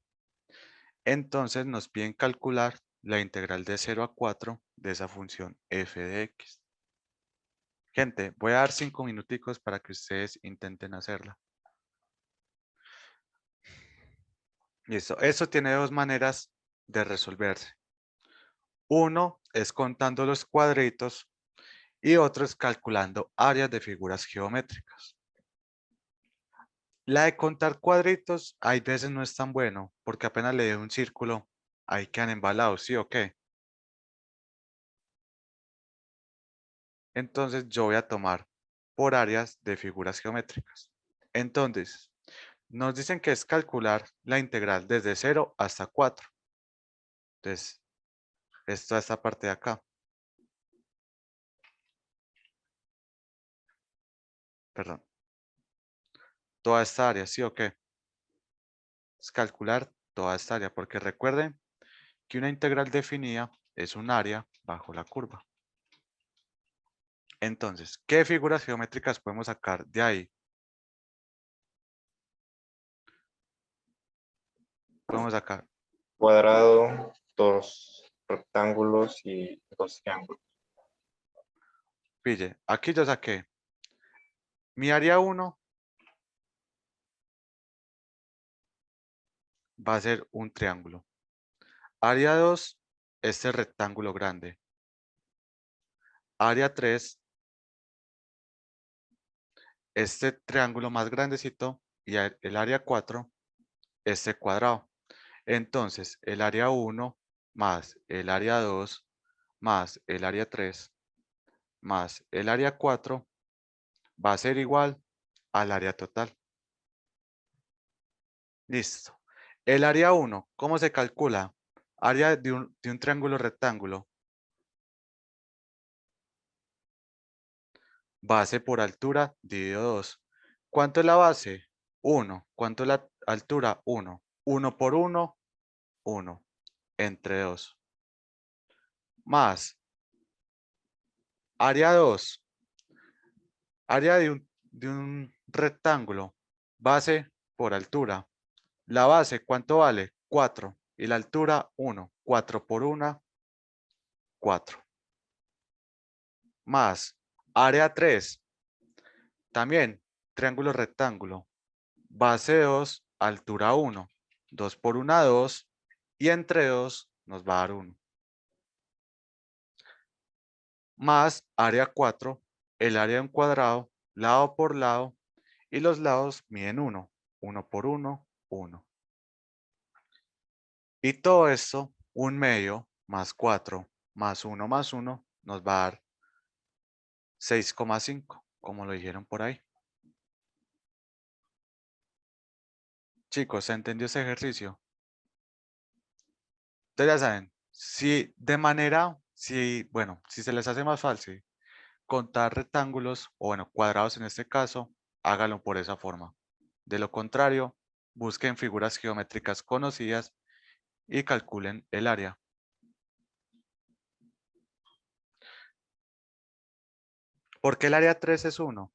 Entonces nos piden calcular la integral de 0 a 4 de esa función f de x. Gente, voy a dar 5 minuticos para que ustedes intenten hacerla. Listo. Eso tiene dos maneras de resolverse. Uno es contando los cuadritos y otro es calculando áreas de figuras geométricas. La de contar cuadritos hay veces no es tan bueno porque apenas le doy un círculo, ahí quedan embalados, ¿sí o qué? Entonces yo voy a tomar por áreas de figuras geométricas. Entonces, nos dicen que es calcular la integral desde 0 hasta 4. Entonces, esta parte de acá. Perdón. Toda esta área, ¿sí o qué? Es calcular toda esta área, porque recuerden que una integral definida es un área bajo la curva. Entonces, ¿qué figuras geométricas podemos sacar de ahí? Podemos sacar, Cuadrado, 2 rectángulos y 2 triángulos. pille, aquí yo saqué mi área 1 va a ser un triángulo. Área 2, este rectángulo grande. Área 3, este triángulo más grandecito, y el área 4, este cuadrado. Entonces, el área 1 más el área 2 más el área 3 más el área 4 va a ser igual al área total. Listo. El área 1, ¿cómo se calcula? Área de un triángulo rectángulo. Base por altura dividido 2. ¿Cuánto es la base? 1. ¿Cuánto es la altura? 1. 1 por 1, 1. Entre 2. Más. Área 2. Área de un rectángulo. Base por altura. La base, ¿cuánto vale? 4. Y la altura, 1. 4 por 1, 4. Más. Área 3. También, triángulo rectángulo. Base 2, altura 1. 2 por 1, 2. Y entre 2 nos va a dar 1. Más área 4, el área de un cuadrado, lado por lado. Y los lados miden 1. 1 por 1, 1. Y todo esto, 1/2 más 4 más 1 más 1, nos va a dar 6,5, como lo dijeron por ahí. Chicos, ¿se entendió ese ejercicio? Ustedes ya saben, si de manera, bueno, si se les hace más fácil contar rectángulos, o bueno, cuadrados en este caso, háganlo por esa forma. De lo contrario, busquen figuras geométricas conocidas y calculen el área. ¿Por qué el área 3 es 1?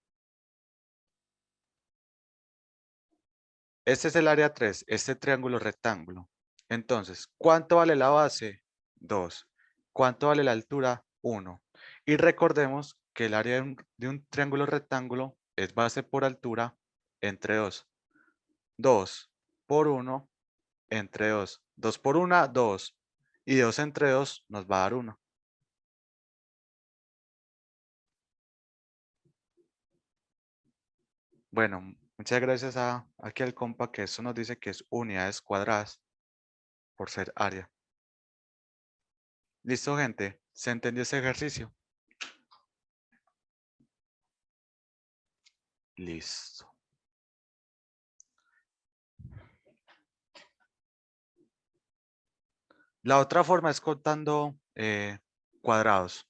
Este es el área 3, este triángulo rectángulo. Entonces, ¿cuánto vale la base? 2. ¿Cuánto vale la altura? 1. Y recordemos que el área de un triángulo rectángulo es base por altura entre 2. 2 por 1 entre 2. 2 por 1, 2. Y 2 entre 2 nos va a dar 1. Bueno, muchas gracias aquí al compa que eso nos dice que es unidades cuadradas por ser área. ¿Listo, gente? ¿Se entendió ese ejercicio? Listo. La otra forma es contando cuadrados.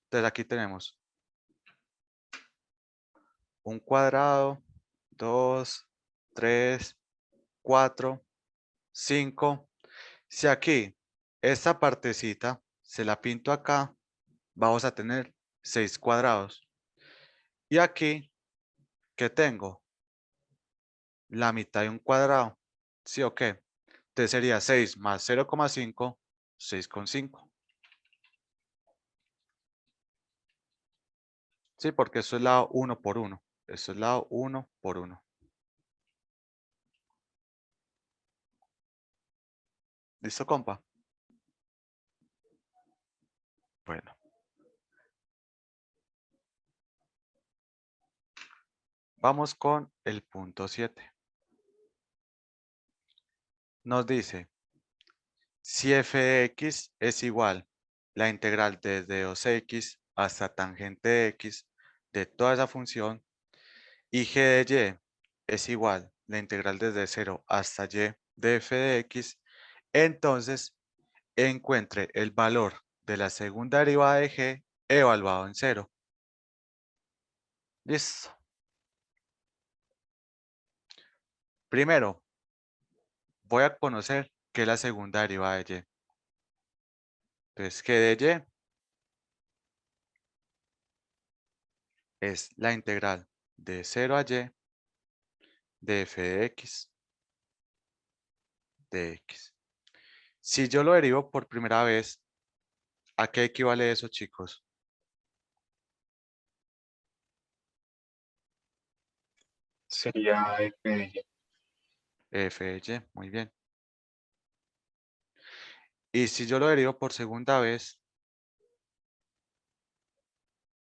Entonces aquí tenemos un cuadrado, 2, 3, 4, 5. Si aquí esta partecita se la pinto acá, vamos a tener 6 cuadrados. Y aquí, ¿qué tengo? La mitad de un cuadrado. ¿Sí o qué? Entonces sería 6 más 0,5, 6,5. Sí, porque esto es lado 1 por 1. Esto es lado 1 por 1. ¿Listo, compa? Bueno. Vamos con el punto 7. Nos dice, si f de x es igual la integral desde 2x hasta tangente de x de toda esa función y g de y es igual la integral desde 0 hasta y de f de x, entonces encuentre el valor de la segunda derivada de g evaluado en 0. Listo. Primero, voy a conocer qué es la segunda derivada de y. Entonces, g de y es la integral de 0 a y de f de x de x. Si yo lo derivo por primera vez, ¿a qué equivale eso, chicos? Sería f de y. F de y, muy bien. Y si yo lo derivo por segunda vez,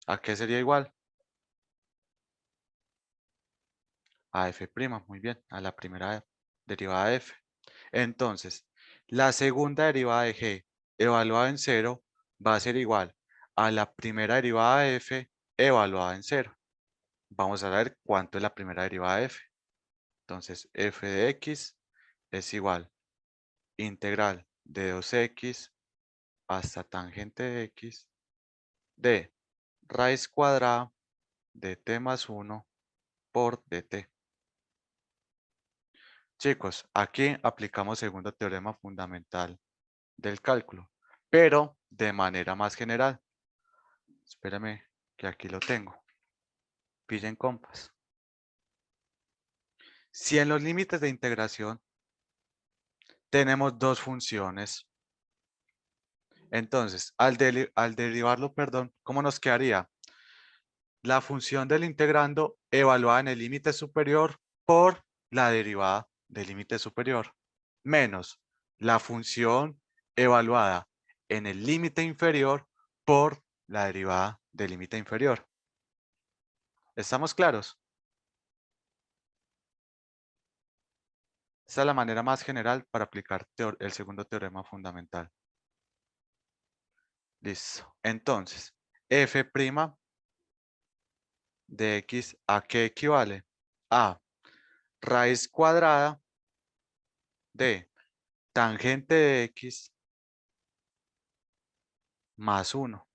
¿a qué sería igual? A f', muy bien, a la primera derivada de f. Entonces, la segunda derivada de g evaluado en 0 va a ser igual a la primera derivada de f evaluada en 0. Vamos a ver cuánto es la primera derivada de f. Entonces, f de x es igual integral de 2x hasta tangente de x de raíz cuadrada de t más 1 por dt. Chicos, aquí aplicamos segundo teorema fundamental del cálculo, pero de manera más general. Espérame que aquí lo tengo. Pillen compas. Si en los límites de integración tenemos dos funciones, entonces al derivarlo, perdón, ¿cómo nos quedaría? La función del integrando evaluada en el límite superior por la derivada del límite superior, menos la función evaluada en el límite inferior por la derivada del límite inferior. ¿Estamos claros? Esta es la manera más general para aplicar el segundo teorema fundamental. Listo. Entonces, f' de x, ¿a qué equivale? A raíz cuadrada de tangente de x más 1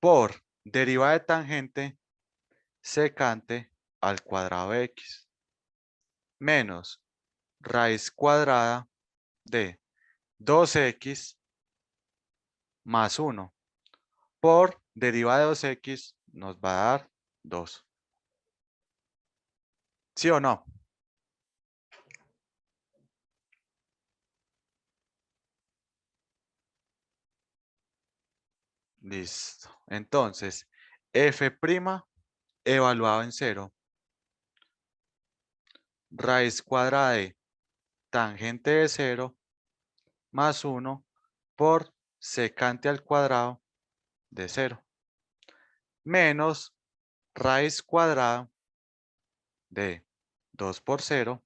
por derivada de tangente secante al cuadrado de x menos raíz cuadrada de 2x más 1 por derivada de 2x nos va a dar 2. ¿Sí o no? Listo. Entonces, f' evaluado en 0. Raíz cuadrada de tangente de 0 más 1 por secante al cuadrado de 0. Menos raíz cuadrada de 2 por 0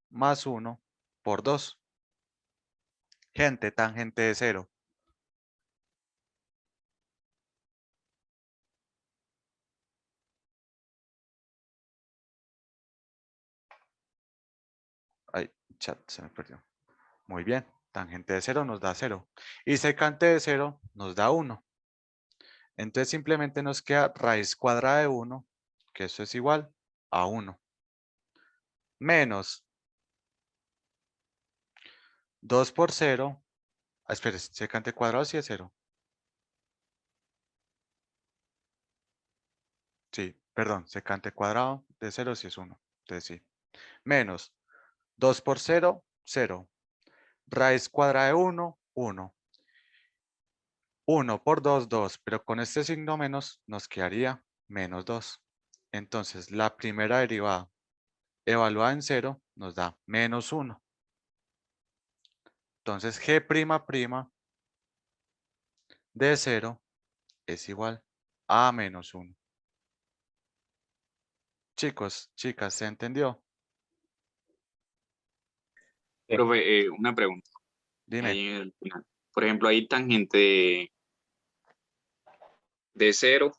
más 1 por 2. Gente, tangente de 0. Ay, chat, se me perdió. Muy bien, tangente de 0 nos da 0. Y secante de 0 nos da 1. Entonces simplemente nos queda raíz cuadrada de 1, que eso es igual a 1. Menos 2 por 0. Espera, secante cuadrado sí es 0. Sí, perdón, secante cuadrado de 0 sí es 1. Entonces sí. Menos 2 por 0, 0. Raíz cuadrada de 1, 1. 1 por 2, 2. Pero con este signo menos nos quedaría menos 2. Entonces la primera derivada evaluada en 0 nos da menos 1. Entonces g' de 0 es igual a menos 1. Chicos, chicas, ¿se entendió? Profe, una pregunta. Dime. Ahí en el final. Por ejemplo, ahí tangente de 0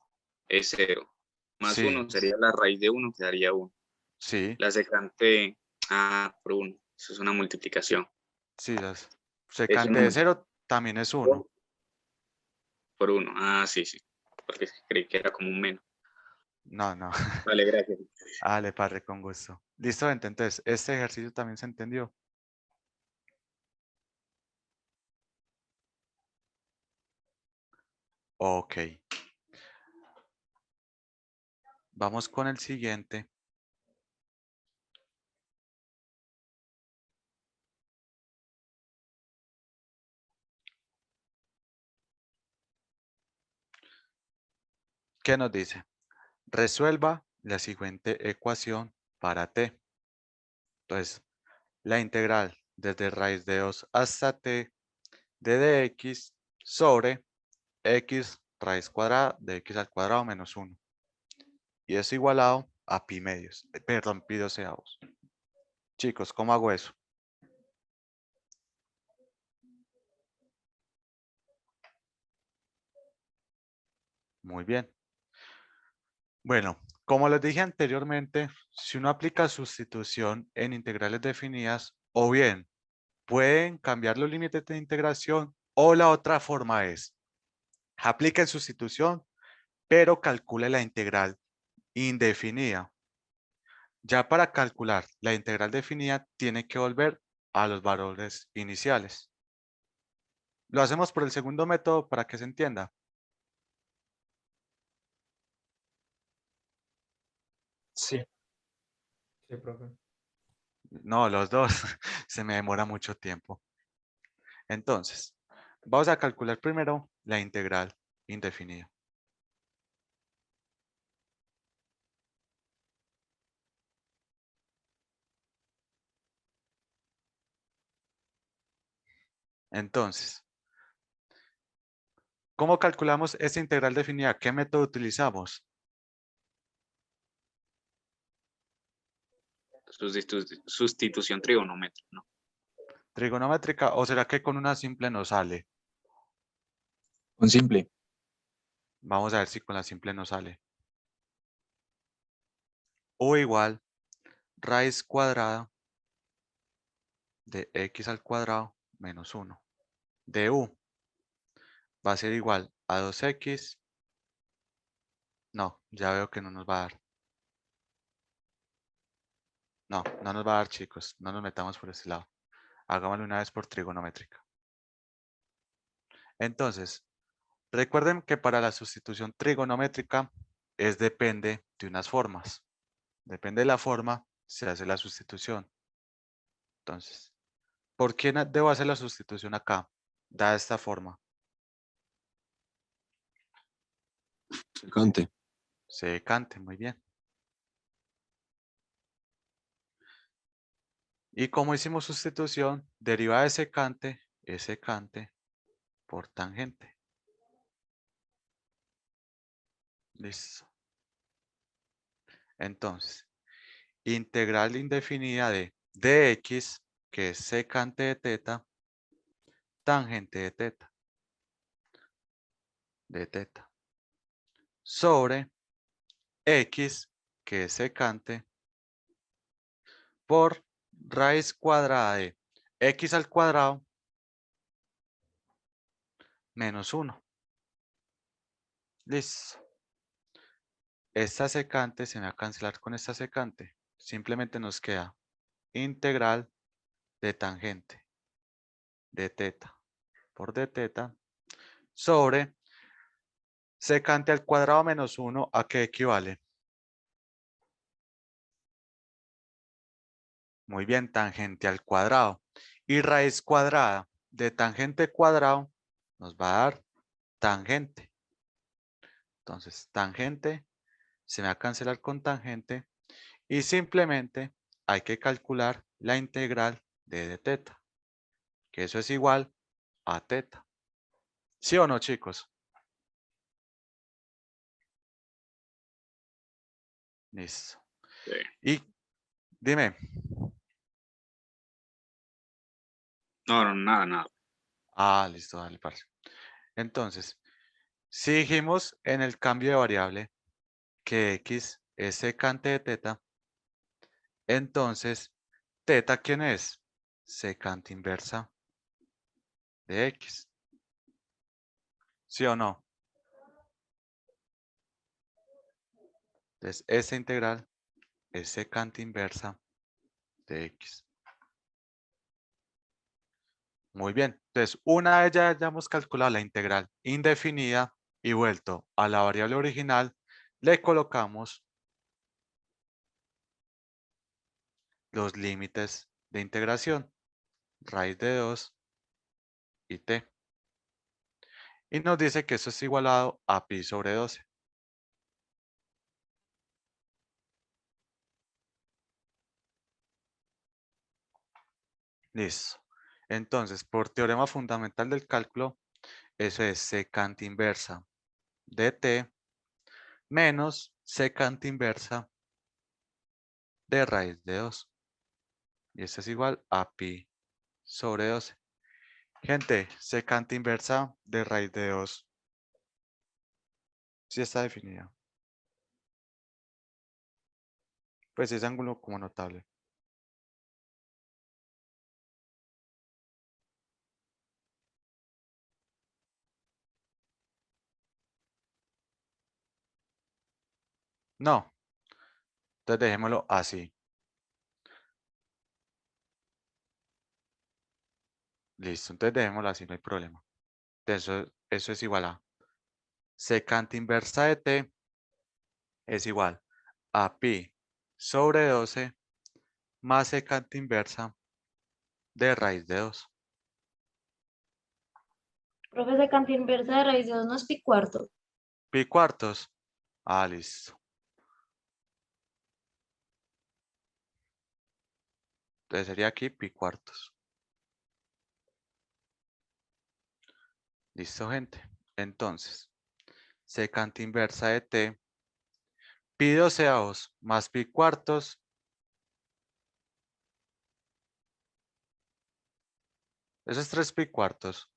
es 0. Más Sí, 1 sería la raíz de 1, que daría 1. sí, La secante, por 1. Eso es una multiplicación. sí. Es Secante una de multiplicación 0 también es 1. por 1. Sí, sí. Porque creí que era como un menos. No, no. Vale, gracias. Dale, padre, con gusto. Listo, gente, entonces, este ejercicio también se entendió. Ok. Vamos con el siguiente. ¿Qué nos dice? Resuelva la siguiente ecuación para t. Entonces, la integral desde raíz de 2 hasta t de dx sobre x raíz cuadrada de x al cuadrado menos 1. Y es igualado a pi medios. Perdón, pi doceavos. Chicos, ¿cómo hago eso? Muy bien. Bueno, como les dije anteriormente, si uno aplica sustitución en integrales definidas, o bien pueden cambiar los límites de integración, o la otra forma es, apliquen sustitución, pero calcule la integral indefinida. Ya para calcular la integral definida, tiene que volver a los valores iniciales. Lo hacemos por el segundo método para que se entienda. Sí. Sí, profe. No, los dos. Se me demora mucho tiempo. Entonces, vamos a calcular primero la integral indefinida. Entonces, ¿cómo calculamos esta integral definida? ¿Qué método utilizamos? Sustitución trigonométrica, ¿no? ¿Trigonométrica o será que con una simple nos sale? Un simple. Vamos a ver si con la simple nos sale. U igual raíz cuadrada de x al cuadrado menos 1 de u va a ser igual a 2x. No, ya veo que no nos va a dar. No, no nos va a dar, chicos. No nos metamos por este lado. Hagámoslo una vez por trigonométrica. Entonces, recuerden que para la sustitución trigonométrica depende de unas formas. Depende de la forma, se hace la sustitución. Entonces, ¿por qué debo hacer la sustitución acá? Da esta forma. Secante. Secante, muy bien. Y como hicimos sustitución, deriva de secante es secante por tangente. Listo. Entonces, integral indefinida de dx, que es secante de teta, tangente de teta, sobre x, que es secante, por raíz cuadrada de x al cuadrado menos 1. Listo. Esta secante se me va a cancelar con esta secante. Simplemente nos queda integral de tangente de teta por de teta sobre secante al cuadrado menos 1, ¿a qué equivale? Muy bien, tangente al cuadrado. Y raíz cuadrada de tangente cuadrado nos va a dar tangente. Entonces, tangente se me va a cancelar con tangente y simplemente hay que calcular la integral de teta, que eso es igual a teta. ¿Sí o no, chicos? Listo. Sí. Y dime. No, no, nada, nada. Ah, listo, dale, parce. Entonces, si dijimos en el cambio de variable que x es secante de teta, entonces, teta, ¿quién es? Secante inversa de x. ¿Sí o no? Entonces, esa integral es secante inversa de x. Muy bien. Entonces, una vez ya hayamos calculado la integral indefinida y vuelto a la variable original, le colocamos los límites de integración, raíz de 2 y t. Y nos dice que eso es igualado a pi sobre 12. Listo. Entonces, por teorema fundamental del cálculo, eso es secante inversa de t menos secante inversa de raíz de 2. Y esto es igual a pi sobre 12. Gente, secante inversa de raíz de 2. Sí está definida. Pues ese ángulo como notable. No. Entonces dejémoslo así. Listo. Entonces dejémoslo así, no hay problema. Eso es igual a secante inversa de t es igual a pi sobre 12 más secante inversa de raíz de 2. Profe, secante inversa de raíz de 2 no es pi cuarto. Pi cuartos. Ah, listo. Entonces sería aquí pi cuartos. Listo, gente. Entonces, secante inversa de t, pi doceavos más pi cuartos. Eso es 3 pi cuartos.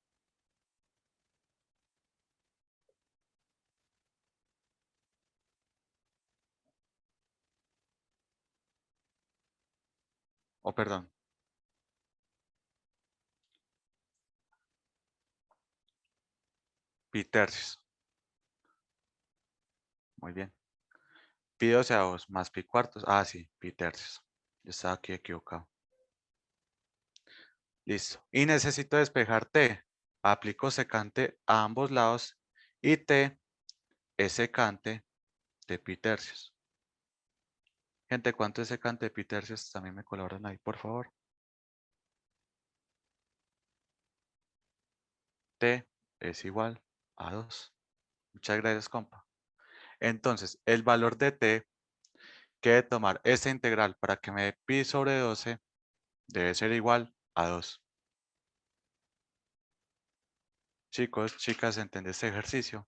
Oh, perdón. Pi tercios. Muy bien. Pi doceavos más pi cuartos. Ah, sí, pi tercios. Yo estaba aquí equivocado. Listo. Y necesito despejar t. Aplico secante a ambos lados y t es secante de pi tercios. Gente, ¿cuánto es secante de pi tercios? También me colaboran ahí, por favor. T es igual a 2. Muchas gracias, compa. Entonces, el valor de t que de tomar esta integral para que me dé pi sobre 12 debe ser igual a 2. Chicos, chicas, ¿entendés este ejercicio?